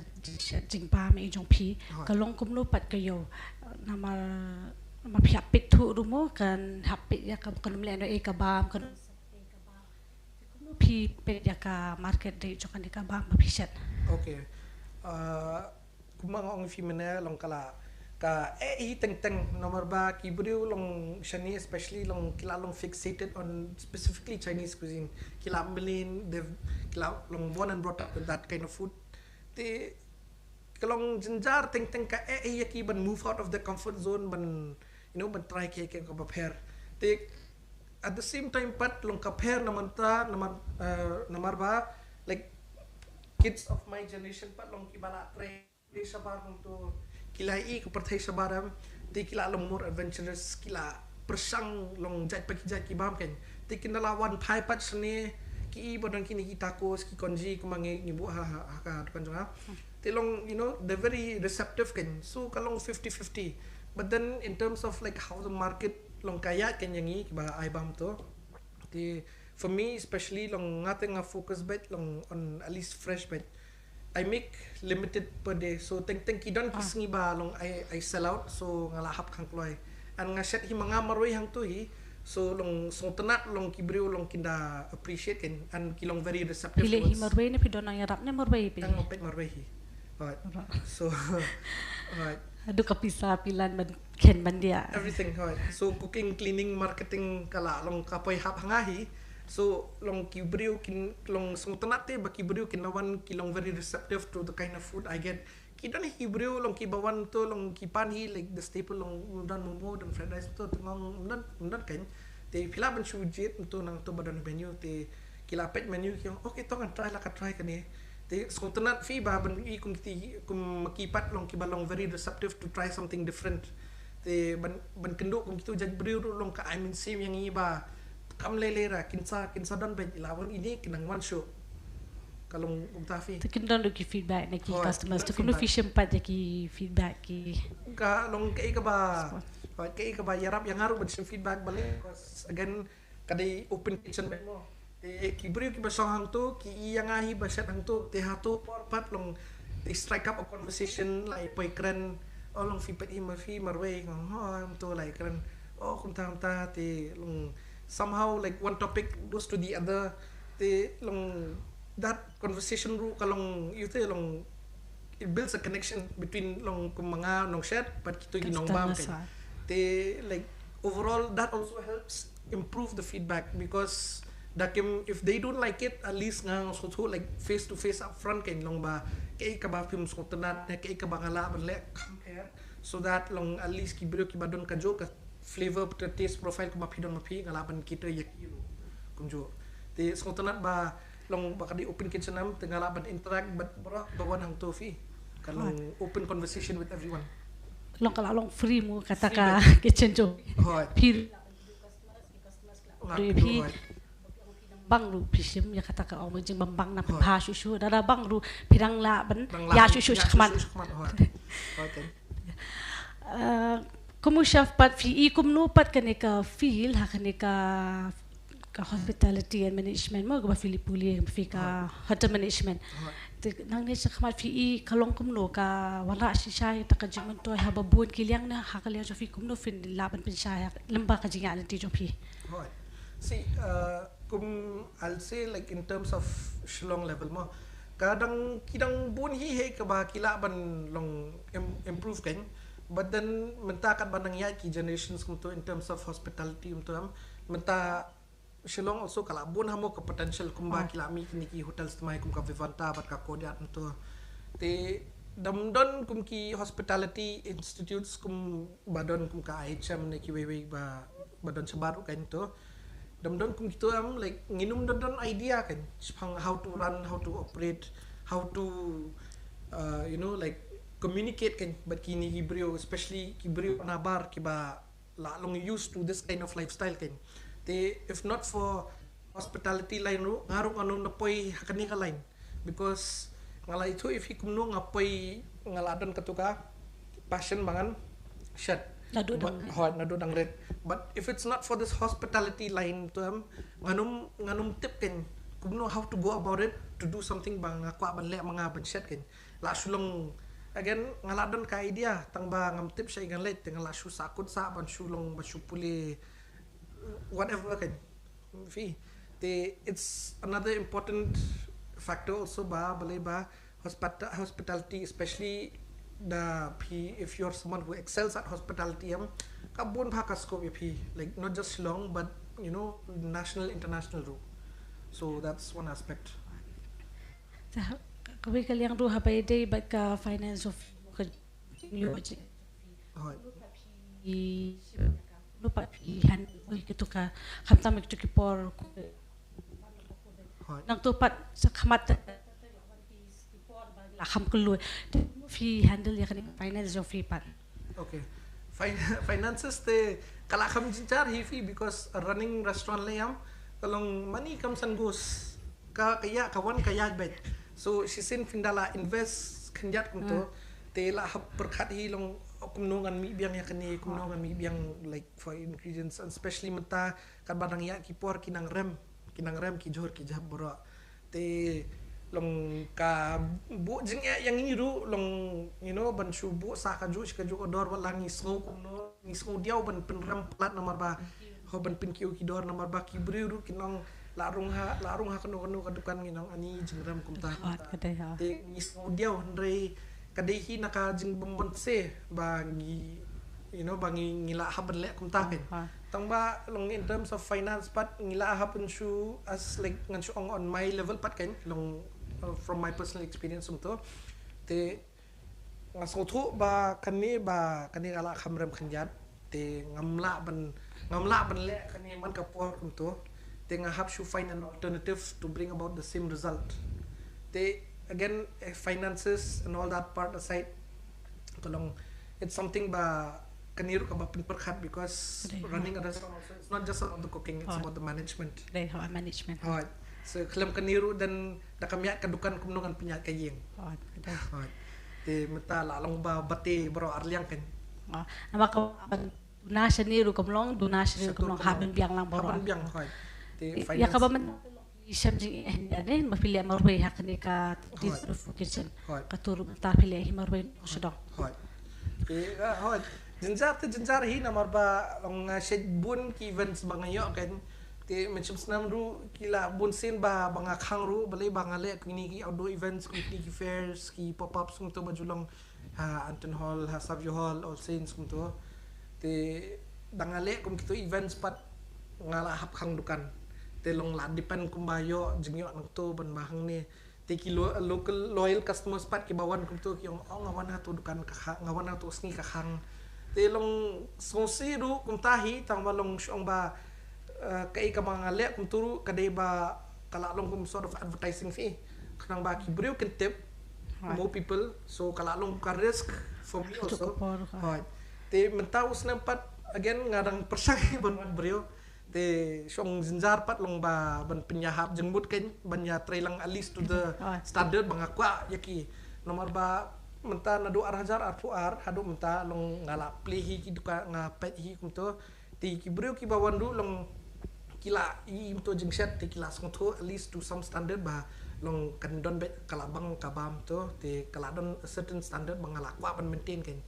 jingpa me jong pi kalong kumno pat kayo nama piapit tu rumo kan hapit ya kam kan mle no e kabam kan kumno pi pejaka market di jokan dika ba mapishat. Okay. Kumang fi mana long kala ka teng nomor ba kibrio long shani especially long kila long fixated on specifically Chinese cuisine. Kila melin they kila long born and brought up with that kind of food. Te kalong jenjar teng ka yaki ban move out of the comfort zone ban ban try ke ka prepare. Te at the same time pat long prepare namar ba like kids of my generation pat long kibala try sabar to kila ko perthai sabaram te kila long more adventurous kila persang long jai ki bam ken te kinalawan thai pat sne ki bodon kini ki tacos ki konji kumangi ngibu ha kan jonga te long they're very receptive ken so kalong 50-50 but then in terms of like how the market long kaya ken yangi ba ai bam to te for me especially long ngating a focus bet long on at least fresh bet I make limited per day so teng kidon kisngi ba long I sell out so ngalahap kang kloy an nga set hi mga maroy hang to hi so long so tenat long kibrio long kinda appreciate ken an kilong very receptive Pili hi marway na pidon ang yarap na marway pili ang mapet marway hi right so right adu kapisa pilan man ken bandia everything right so cooking cleaning marketing kala long kapoy hap hangahi so long kibrio long sungtanate ba kibrio kinawan kilong very receptive to the kind of food I get kidon kibrio long kibawan to long kipanhi like the staple long dan momo dan fried rice to ngong dan kan te pila ban sujit to nang to badan menu te kilapet menu kyong okay to kan try la ka try kani te sungtanat fi ba ban I kum makipat long kibalong very receptive to try something different te ban kendo kum kitu jag brio long ka I mean same yang iba kam lelera kinsa don ben ilawan ini kinang one show kalong ugtafi Tekindon do ki feedback na ki customers to kuno fish empat ki feedback ki ka long kai ka ba yarap yang haru ben feedback balik cause again kadai open kitchen ben mo te kibrio ki basang hang to ki yang ahi baset hang to te hato por pat long they strike up a conversation like poi kren long feedback fi marway ngong to like kren kum ta te long somehow like one topic goes to the other te long that conversation ru kalong yute long it builds a connection between long kumanga nong shed but kito ginong bam te like overall that also helps improve the feedback because dakim if they don't like it at least nga so like face to face up front ken long ba kay ka ba film so tanat kay ka ba ngala ban le so that long at least kibiro kibadon ka joke flavor taste profile ko mapidon mapi ngalaban kita yakiro kumjo te skotanat ba long baka di open kitchen nam ngalaban interact but bawan hang tofi kalong open conversation with everyone long kala long free mo kata ka kitchen jo pir pi bang ru pisim ya kata ka ong jing bambang na pa shushu dara bang ru pirang la ban ya shushu khman Kumu chef pat fi kumno pat kaneka feel ha kaneka ka hospitality and management mo ba Filipuli fi ka hotel management nang ne sakmat fi kalong kumno ka wala si shay ta ka jingman to ha babun kilyang na ha kalyang so fi kumno fin laban pin shay lamba ka jinga ti jo fi see I'll say like in terms of Shillong level mo kadang kidang bun hi he ka ba kilaban long improve kan but then mentakat banang ya ki generations kumto in terms of hospitality menta Shillong also kala bun hamo ka potential kumba kilami kini ki hotels tumai kum ka Vivanta bat ka Kodiat to te damdon kum ki hospitality institutes kum badon kum ka IHM ne ki wewe ba badon sabaru kan to damdon kum gitu like nginum don idea kan how to run how to operate how to like communicate kan but kini Hibrio especially Hibrio nabar kiba lalong used to this kind of lifestyle kan te if not for hospitality line ro ngarong ano napoy hakani ka line because ngala itu if hikumno ngapoy ngaladon katuka passion bangan shed nado dang red but if it's not for this hospitality line to nganum tip kan kumno how to go about it to do something bang akwa ban le mga ban shed kan la sulong again ngaladon ka idea tang ba ngam tip siya igan late ngala shu sakut sa ban sulong ba puli whatever kan fi It's another important factor also balay ba hospitality, especially if you're someone who excels at hospitality kabun bha ka scope like not just Shillong but national international ro. So that's one aspect. Kami kaliang ruha pa day ba ka finance of you Right. lupa ihan gitu ka kamtam itu kipor Right. nang tupat sa kamat la kham kullu fi handle ya kan finance of free pan. Okay. Finances kala kham jinchar hifi because running restaurant layam kalong money comes and goes kaya kawan kaya bet. So sisin findala invest kanjat kumto la hap perkhat hi long kumnongan mi biang ya kani kumnongan mi biang like for ingredients and especially mata kan barang ya kipor kinang rem ki jor ki jab bora long ka bu jing yang ini ru long ban shu bu sa ka ju odor walang isngo kumno isngo diaw ban penram plat nomor ba ho ban pin kiu ki dor nomor ba ki bru kinong larung ha kanu kadukan nginong ani jingram kumta isngo diaw ndrei kadehi naka jing bombonse bagi bangi ngila haban le kumta ken tang ba long in terms of finance pat ngila happen shu as like ngan shu on my level pat ken long from my personal experience umto ngasong thu ba kani ala khamram khanjat ngamla ban le kani man kapor umto ngahap shu find an alternative to bring about the same result again finances and all that part aside kalong it's something ba kaniru ka ba pinperkhat because running a restaurant also it's not just about the cooking it's about the management management so kalam kaniru dan nakamya kadukan kumnongan pinya kayeng mata lalong ba bate bro arliang kan nama ka donation ni ru kamlong donation kamlong haben biang lang bro haben biang ya ka ba man isam jing ane mapili marway hakani ka kitchen katuru ta pili marway sudong jinjar hi namar ba long shed bun ki events bangayo kan macam senam ru kila bun sin ba banga khang ru balai bangale kini ki outdoor events ki fairs ki pop ups to bajulong Anton Hall Savio Hall All Saints kumto bangale kito events pat ngala hap khang dukan long la depend kumbayo jingyo nang to ban mahang ni local loyal customers pat ki bawan kumto ki ngawan ha to dukan ka ngawan ha to sngi ka khang long sosi ru kumtahi tang balong syong ba kai ka mangale kumturu kadai ba kala long kum sort of advertising fee kanang ba ki brew can tip more people so kala long ka risk for me also mentau snampat again ngadang persang ban brew syong zinjar pat long ba ban penyahap jengbut kan banya try lang at least to the standard bangakwa yaki nomor ba menta nadu arhajar arfuar hadu menta long ngala play hi ki duka ngapet hi kumto ki brew ki bawandu long kila i to jingset kila song to at least to some standard ba long kan don bet kala bang kabam to kala don a certain standard bangala kwa ban maintain kan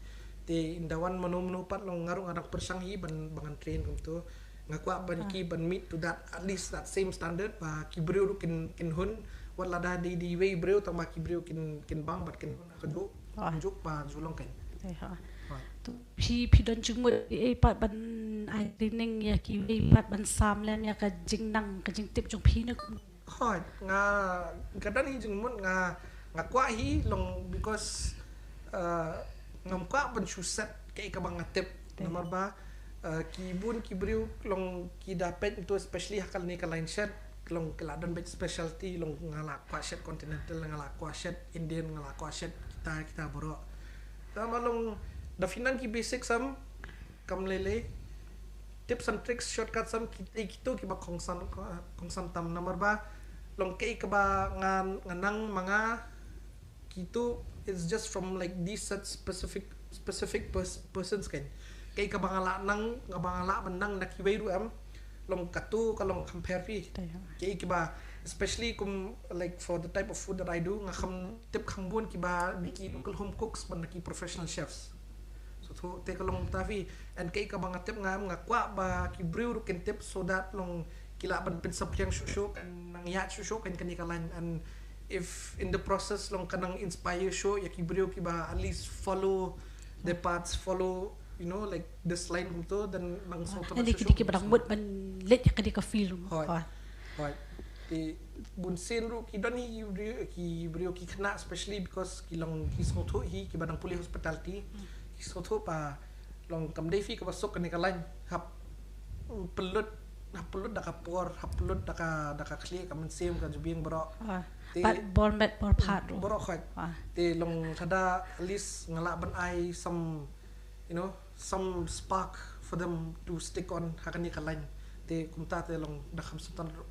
indawan menu pat long ngarung anak persang hi ban bangan train kumto ngakwa ban ki ban meet to that at least that same standard ba ki brew kin hun wala da di way brew tama ki brew kin bang bat kin kadu juk ba julong kan tu pi don jung mo pat ban ai tining ya ki pat ban sam len ya ka jingnang ka jing tip jung pi na nga kadan hi jing mun ngakwa hi long because ngamkwa ban set kay ka bang tip nomor ba ki brew long ki dapat itu especially hakal ni ka line set long keladon bet specialty long ngala kwa set continental ngala kwa set Indian ngala kwa set kita boro tama long da finan ki basic sam kam lele tips and tricks shortcut sam kito ki ba kongsan tam nomor ba long kay ka ba nganang mga kito it's just from like these set specific persons kan kay ka bangala nang ngabangala menang nakiway ru am long katu kalong compare pi kay kiba especially like for the type of food that I do ngam tip khambun kiba niki local home cooks ban naki professional chefs so te kalong tafi and kay ka banga tip ngam ngakwa ba ki brew ru ken tip so that long kila ban pin sap yang show nang ya show kan kanikalan and if in the process long kanang inspire show ya kibrio kiba at least follow the paths, follow like this line kumto dan nang so to Hindi kidi barang mood ban let ya kadi ka feel mo. Hoy. Ti bunsen ru ki doni ki brio ki kena especially because ki long ki so to hi ki badang puli hospitality ki so to pa long kam dei fi ka basok kanikalan hap pelut dah kapor pelut dah kli kam sim ka jubing bro but born bet bor part bro khoi te long thada at least ngala ban ai some some spark for them to stick on hakani kalan te kumta te long dah kham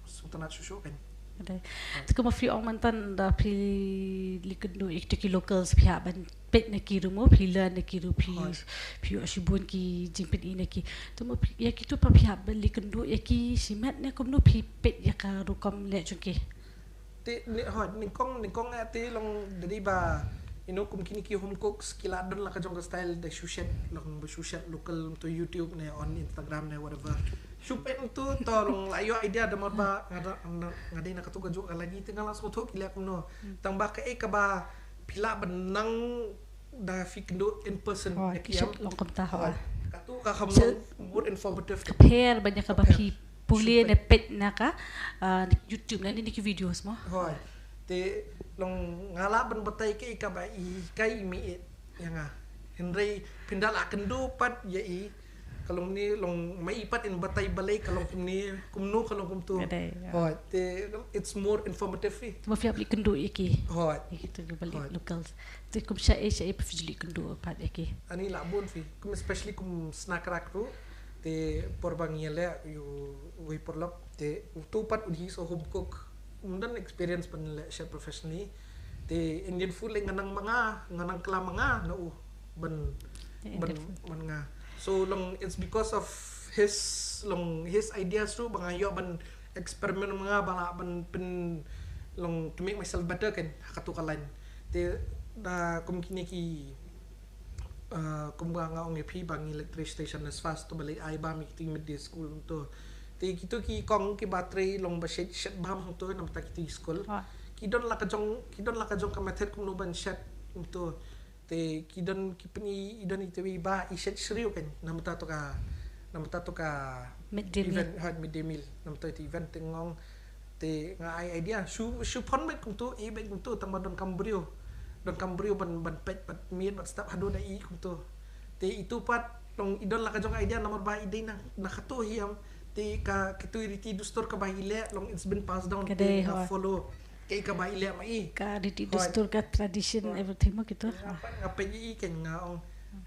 sultanat shushu kan Ada. Tuku mafi ong mantan da pi likundu iktiki locals pi ban pet na kiru mo pi learn na kiru pi ashibun ki jimpit ina ki. Tu mo ya kitu pa pi ban likundu ya ki simat na kumno pi pet ya ka rukam le chunki. Te ni kong ate long dari ba kum kini ki home cooks kila don la ka jong style da shushet long ba shushet local to YouTube ne on Instagram ne whatever. Supet tu tolong ayo idea ada ba ngada na katuga jo lagi tinggal langsung tu kila kuno tang ba ka ba pila benang da fikndo in person kiam long kam ta ha katu ka kham more informative compare banyak ka ba pi puli ne pet na ka YouTube na ni ki videos mo hoy te long ngala ben batay ka ba i kai mi yang Henry pindala kendo pat ya kalau ni long mai ipat in batay balay kalau ni kumno kalau kumtu hoy te it's more informative mo fi apli kendo iki hoy iki tu balik locals te kum sha pa fijli kendo pat iki ani labon fi kum especially kum snack rack ru te porbang yele you we porlop te tu pat udi so home cook dan experience pan chef professionally te Indian food le nganang kala mga no ban nga so long it's because of his ideas tu bangayo ban eksperimen mga ban pen long to make myself better kan hakatukalan te da kum kini ki kum nga ong epi bang electric station as fast to balik ai ba mi ting mid school to te kitu ki kong ki battery long ba shed bam to nam ta ki school kidon la ka jong ka method kum no ban shed to te kidon kipni idon itewi ba ishet shriu kan namta to ka midday meal namta ti event tengong te nga ai idea shu pon met kum to tang don kambrio ban pet pat miet bat stap hado da i kum to te itu pat long idon la ka jong idea nomor ba ide na nakato hiam te ka kitu iriti dustor ka ba ile long it's been passed down te follow kay ka ba ile mai ka diti dustur ka tradition everything mo gitu ngapain kan ngaong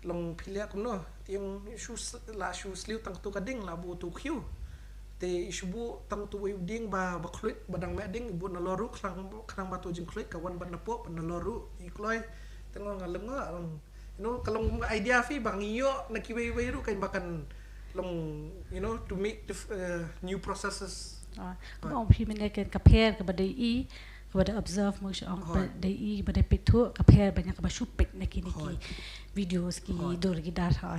long pilya kuno yung shoes liu tang tu kading la bu tu khiu te isubu tang tu ding ba bakluit badang meding bu na loru krang batu jing kluit kawan ban na po na loru ikloy tengok ngalengo kalau idea fi bang iyo na kiwei ru kan bakan long to make new processes Ang human kan compare kepada kepada observe mo siya ang kepada pitu compare banyak kepada supit na kini ki videos ki dor ki dar ha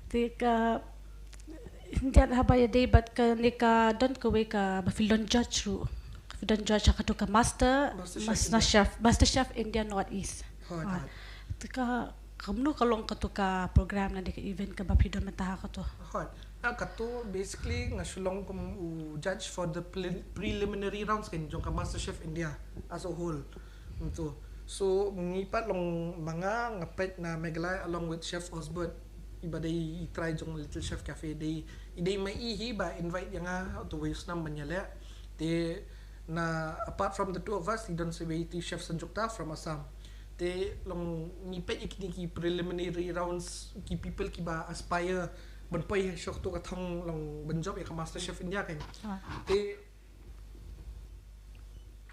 tika hindi ha ba ya day but ka nika don't go ka ba feel don't judge ru don't judge ka to ka master chef India Northeast tika kamno kalong ka to ka program na dika event ka ba pidon mataha ka to kato basically ngasulong kum judge for the preliminary rounds kan jong ka Master Chef India as a whole so ngipat long mga ngapet na megalay along with Chef Osbert iba day try jong Little Chef Cafe day may ihi ba invite yang to waste nam manyala te na apart from the two of us idon si Chef Sanjukta from Assam te long ngipet ikini ki preliminary rounds ki people ki ba aspire ban pai shok tu ka thong long ban job ya ka Master Chef India kan te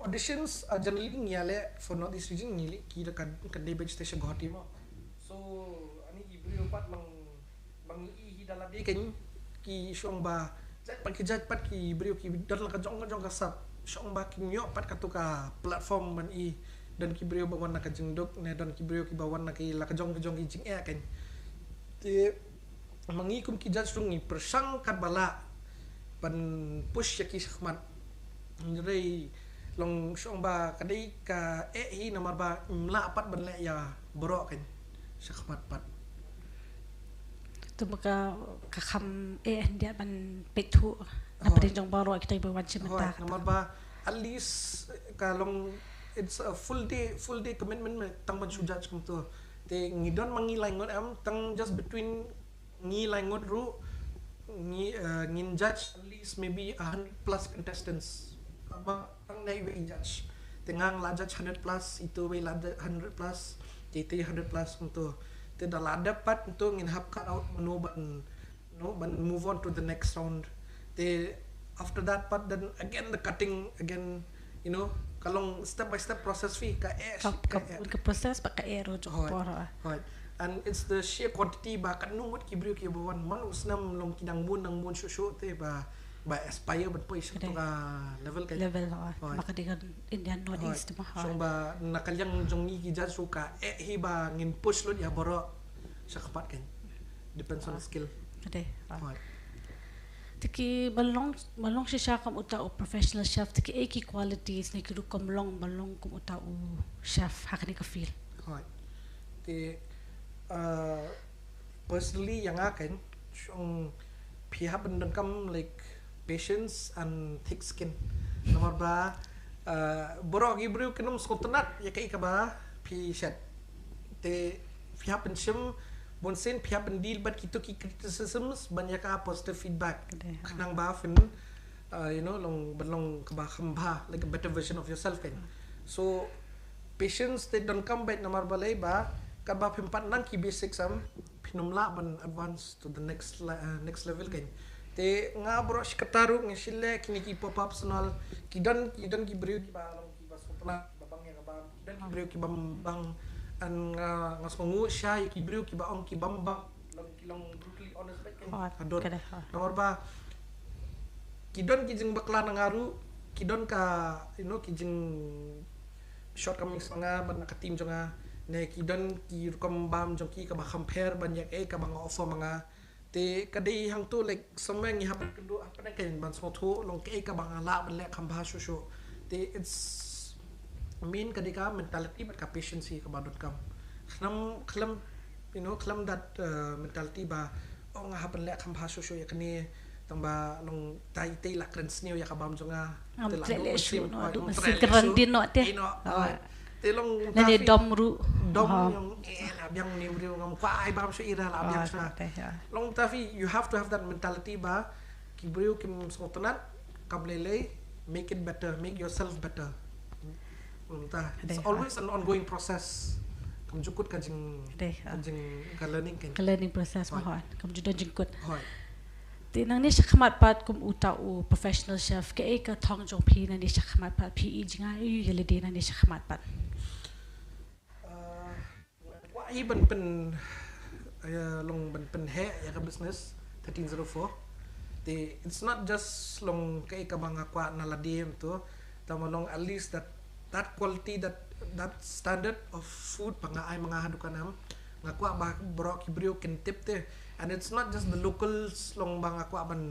auditions are generally ngale for not this region ngili ki da kan dei station Guwahati mo so ani ibrio pat bang i dalam dia kan ki shong ba jat pat ki ibrio ki dal ka jong ka sap shong ba ki nyo pat ka tu ka platform ban i dan ki ibrio ba wan na ka jingdok ne dan ki ibrio ki ba wan na ki la ka jong ki jing e kan te mangikum ki judge rungi persang kat bala ban push ya ki khmat jadi long shong ba kadai ka hi namar ba mla pat ban le ya borok kan khmat pat tu maka ka kham dia ban petu na pring jong baro kita ibu wan chimta namar ba at least kalong it's a full day commitment tang ban sujat kum tu te ngidon mangi langot am tang just between ngi langot ru ngin judge at least maybe 100 plus contestants apa tang dai we judge tengang la judge 100 plus itu we la 100 plus JT 100 plus untuk te dah la dapat untuk ngin hap cut out no ban move on to the next round te after that part then again the cutting again kalong step by step process fee ka proses pakai ero jong poro and it's the sheer quantity ba kan nungut ki brio ki bawan man usnam long kidang nang mun shu te ba aspire but poi shu ka level maka dengan Indian North East mah so ba nakalyang jong ni ki jar su ka hi ba ngin push lo ya boro sa kapat kan depends on skill tiki balong siya kam uta o professional chef tiki eki qualities ni kidu kam balong kum uta o chef hakani ka feel te personally yang akan yung pihak bendengkam like patience and thick skin nomor ba borok ibru kenum skotenat ya kai ka ba pi shat te pihak pensim bonsen pihak pendil bat kita ki criticisms banyak ka positive feedback kanang ba fin long belong ka ba khamba like a better version of yourself kan so patience they don't come by nomor balai ba ka ba pimpat nang ki basic sam pinumla ban advance to the next level kan te nga bro sekataru ngisile kini ki pop up personal kidan ki brio ki ba long ki ba sopna babang ya ba dan ki brio ki bang an ngasongu sya ki brio ki ba ong ki bamba long brutally honest back kan ador nomor ba kidon ki jing bakla nangaru kidon ka ki jing shortcoming sanga ban ka team jonga ne kidon ki kom bam jong ki ka ba compare banyak ka ba offer manga te kadai hang tu like somewhere ngi hapan kendu apa na kan ban so thu long ka ba ngala ban le khamba shu te it's main kadika mentality but ka patience ka ba dot kam khlam khlam that mentality ba ong hapan le khamba shu ya kani tamba long tai la kren snew ya ka bam jonga te la no keren din no te telong nani dom yung labyang ni brio ngam kwa ai bam so ira labyang sa long tafi you have to have that mentality ba ki brio kim skotanat kablele make it better, make yourself better it's always an ongoing process kam jukut ka jing ka learning process ma kam judan jingkut tinang ni shakmat pat kum uta u professional chef ke ka thong jong phi na ni shakmat pat phi jinga yu yelede na ni shakmat pat even pen long pen he ya ka business 1304 it's not just long kay ka mga kwa na ladim to tama long at least that quality that standard of food panga ay mga hadukanam nga kwa ba bro ki brio ken tip te and it's not just the locals long mga kwa ban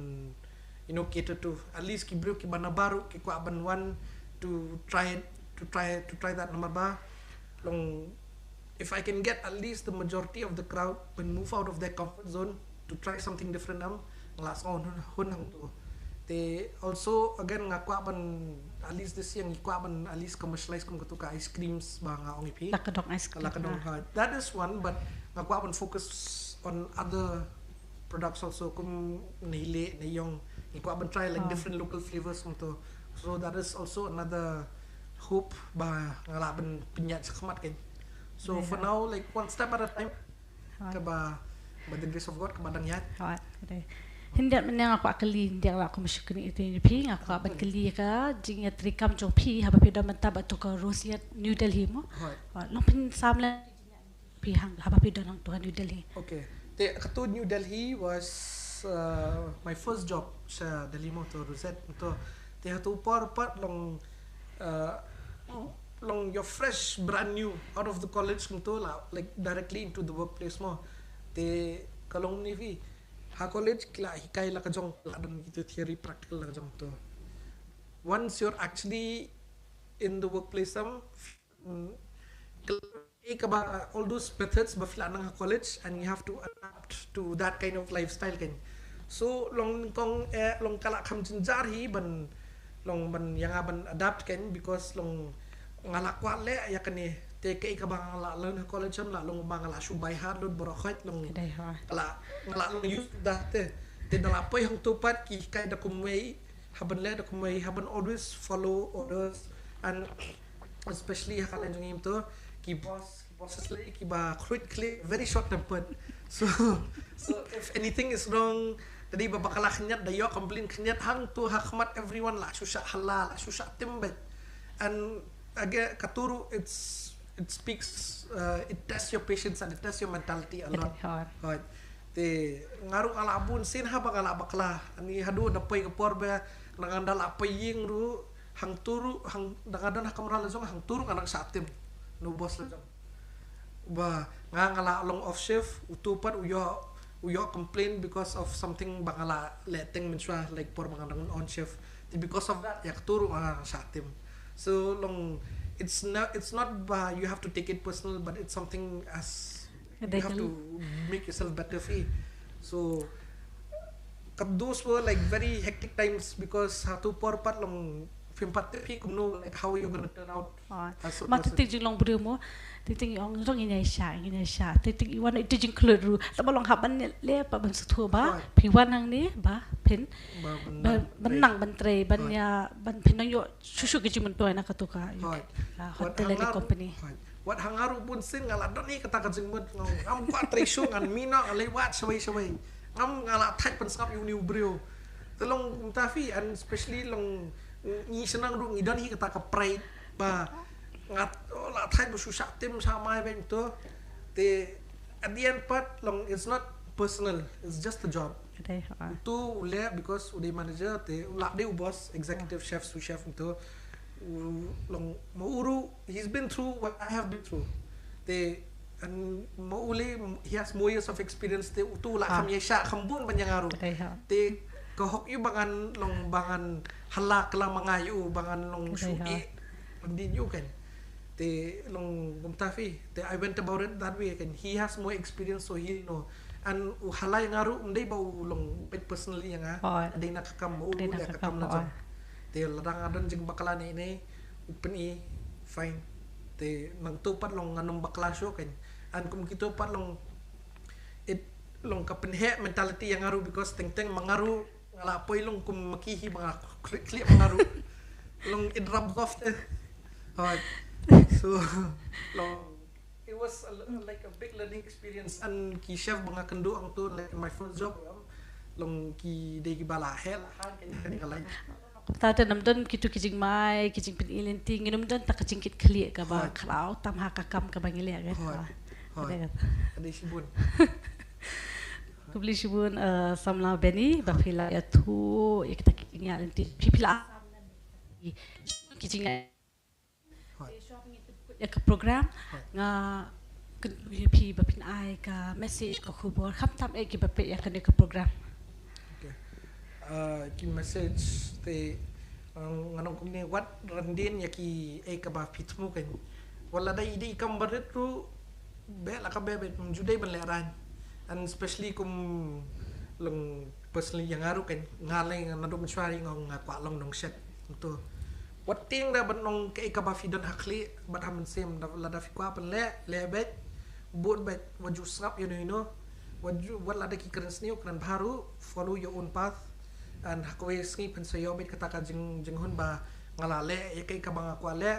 cater to at least ki brio ki banabaru ki kwa ban one to try that number ba long if I can get at least the majority of the crowd when move out of their comfort zone to try something different last on hunang to they also again ngakwa ban at least this yang ngakwa ban at least commercialize kum kutuka ice creams ba nga ongipi lakadong ice cream that is one but ngakwa ban focus on other products also kum nile na yung ngakwa ban try like different local flavors to so that is also another hope ba ngalaban pinyat sakmat kan. So for now, like one step at a time, kaba by the grace of God, kaba dang yat. Hindi man ako akali hindi ako masyukuni ito yung pi ako abad kali ka jing at rikam jong pi haba pi daman taba to ka Rosia New Delhi mo. Long pin samla pi hang haba pi daman to New Delhi. Okay. The kato New Delhi was my first job sa Delhi mo to Rosette to te hatu par long long you're fresh brand new out of the college to like directly into the workplace mo te kalong nivi ha college kila hikai la ka jong la dan gitu theory practical la jong to once you're actually in the workplace all those methods ba fila nang college and you have to adapt to that kind of lifestyle kan so long kong long kala kham jinjar hi ban long ban yang ban adapt kan because long ngala kwat le ya kan ni te ke ka bang la learn college la long bang la shu bai hard lot bro khait long kala ngala long use that te dala poi hang tupat ki kai da kumwei haban le da kumwei haban always follow orders and especially kala jong to ki bosses le ki ba quickly very short tempered so if anything is wrong tadi ba bakala khnyat da yo complain khnyat hang to hakmat everyone la susha halal susha timbet and again katuru it speaks it tests your patience and it tests your mentality a lot right te ngaru ala bun sin ha bakala bakla ani hadu da poi kapor ba nangandal apa ying ru hang turu hang dangadan hakamra lazong hang turu anak satim no boss lazong ba ngala long off shift utupat uyo complain because of something bangala letting menswa like por mangang on shift because of that yak turu satim so long it's not you have to take it personal but it's something as you have to make yourself better feel so those were like very hectic times because hatu por pat long fimpat pi kumno like how you going to turn out ma titik jing long brumo titik ong rong inai sha titik iwan itu jing kluru ta balong haban le pa ban su ba pi wan hang ni ba pin benang bentre ban ya ban pinang yo susu ke jimun to na katuka hotel ni company wat hangaru bun sin ngala doni kata ka jing mut ngong am kwa tresho ngan mina ale wat shawai ngam ngala thai pan skap yu brio telong tafi and especially long ni senang ru ngidan hi kata ka pride ba ngat la thai bu susah tim sama ben to te at the end part long it's not personal it's just a job tu le because udah manager te la de boss executive chef sous chef to long mauru he's been through what I have been through te and mauli he has more years of experience te tu la kham yesha khambun banyangaru te kohok yu bangan long bangan halak la mangayu bangan long shuki pandin yu kan te long bumtafi te I went about it that way kan he has more experience so he know and halai ngaru ndai bau long pet personally yang ada nak kam mau ya kam na te ladang adan jing bakala ni peni fine te nang tupat long nganum bakla syo kan and kum kito pat long it long kapenhe mentality yang ngaru because teng mangaru ngala poi long kum makihi mga klik mangaru long it rubs off so long it was like a big learning experience and ki chef mga kendo ang to like my first job long ki de ki bala hel han kan kalai tata namdon kitu kijing mai kijing pin ilinti nginum don tak kicingkit kli ka ba klau tam ha kakam ka bangile kan ada sibun kubli sibun samla beni ba phila ya thu ya kita kinya ilinti phila kijing ya ke program nga phi ba pin ai ka message ka khubor kham tam e ki ba pe ya kan ke program ki message te nganong kumni wat randin ya ki ka ba pitmu kan wala dai di kam baret ru be la ka be judai ban leran and especially kum long personally yang aru kan ngaleng nadum swari ngong kwa long dong set to what thing da ban nong ke ka ba fidan hakli bat ham sem da la da fi kwa ban le bet bot bet waju snap you know waju wala da ki keren sniu kan baru follow your own path and hakwe sni pen sayo bet kata ka jing hun ba ngalale ya kai ka bang kwa le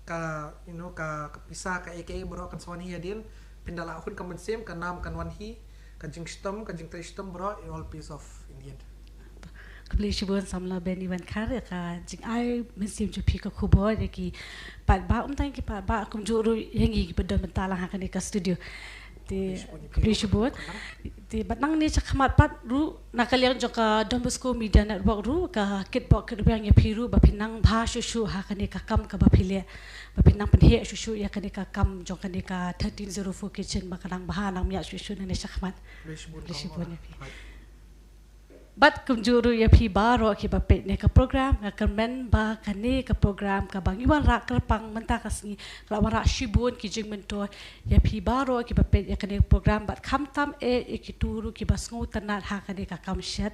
ka you know ka pisah ka kai bro kan swani hadin pindala hun ka mensem ka nam kan wan hi ka jing stem bro all piece of Indian kubli shibun samla beni wan khar ka jing ai mensem ju phi ka khubo de ki pat ba tan ki pat ba kum juru yengi ki bedon mentala ha kan ka studio ti prishbot ti batang ni chakmat pat ru nakaliang joka Don Bosco Media Network ru ka kitbok ke yang ya phiru ba pinang bha shushu ha kani ka kam ka ba phile ba pinang penhe shushu ya kani ka kam joka ni ka 1304 kitchen ba kanang bha nang ya shushu ni chakmat prishbot ni phi Bat kumjuru ya pi baro ki bapet ne ka program ka men ba kani ka program ka bang iwan rak kerpang mentah kasni la wara shibun ki jing mento ya pi baro ki bapet ya kani program bat kam tam ki turu ki basngu tanat ha kani ka kam shet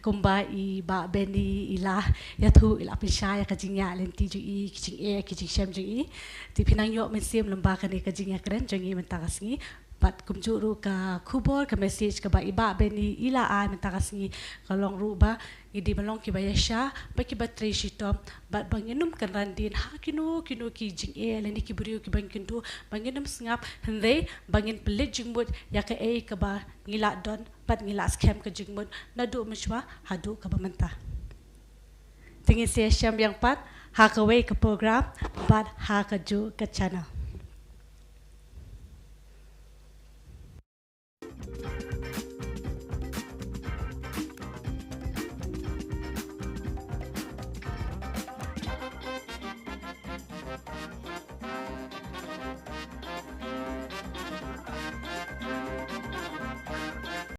kumba I ba beni ila ya tu ila pisha ya ka jing ya lenti ju I ki jing ki jing shem jing I ti pinang yo men sim lamba kani ka jing ya kren jing I mentah kasni bat kumjuru ka kubor ka message ka ba iba beni ila ai mentakasngi kalong ruba idi balong ki bayasha ba ki batre shitom bat banginum kan randin ha kinu ki jing leni ki buriu ki bangin tu banginum sngap hende bangin pelit jingmut ya ka ka ba ngila don bat ngila scam ka jingmut nadu mishwa hadu ka ba mentah tingin siya syam yang pat ha ka way ka program bat ha ka ju ka channel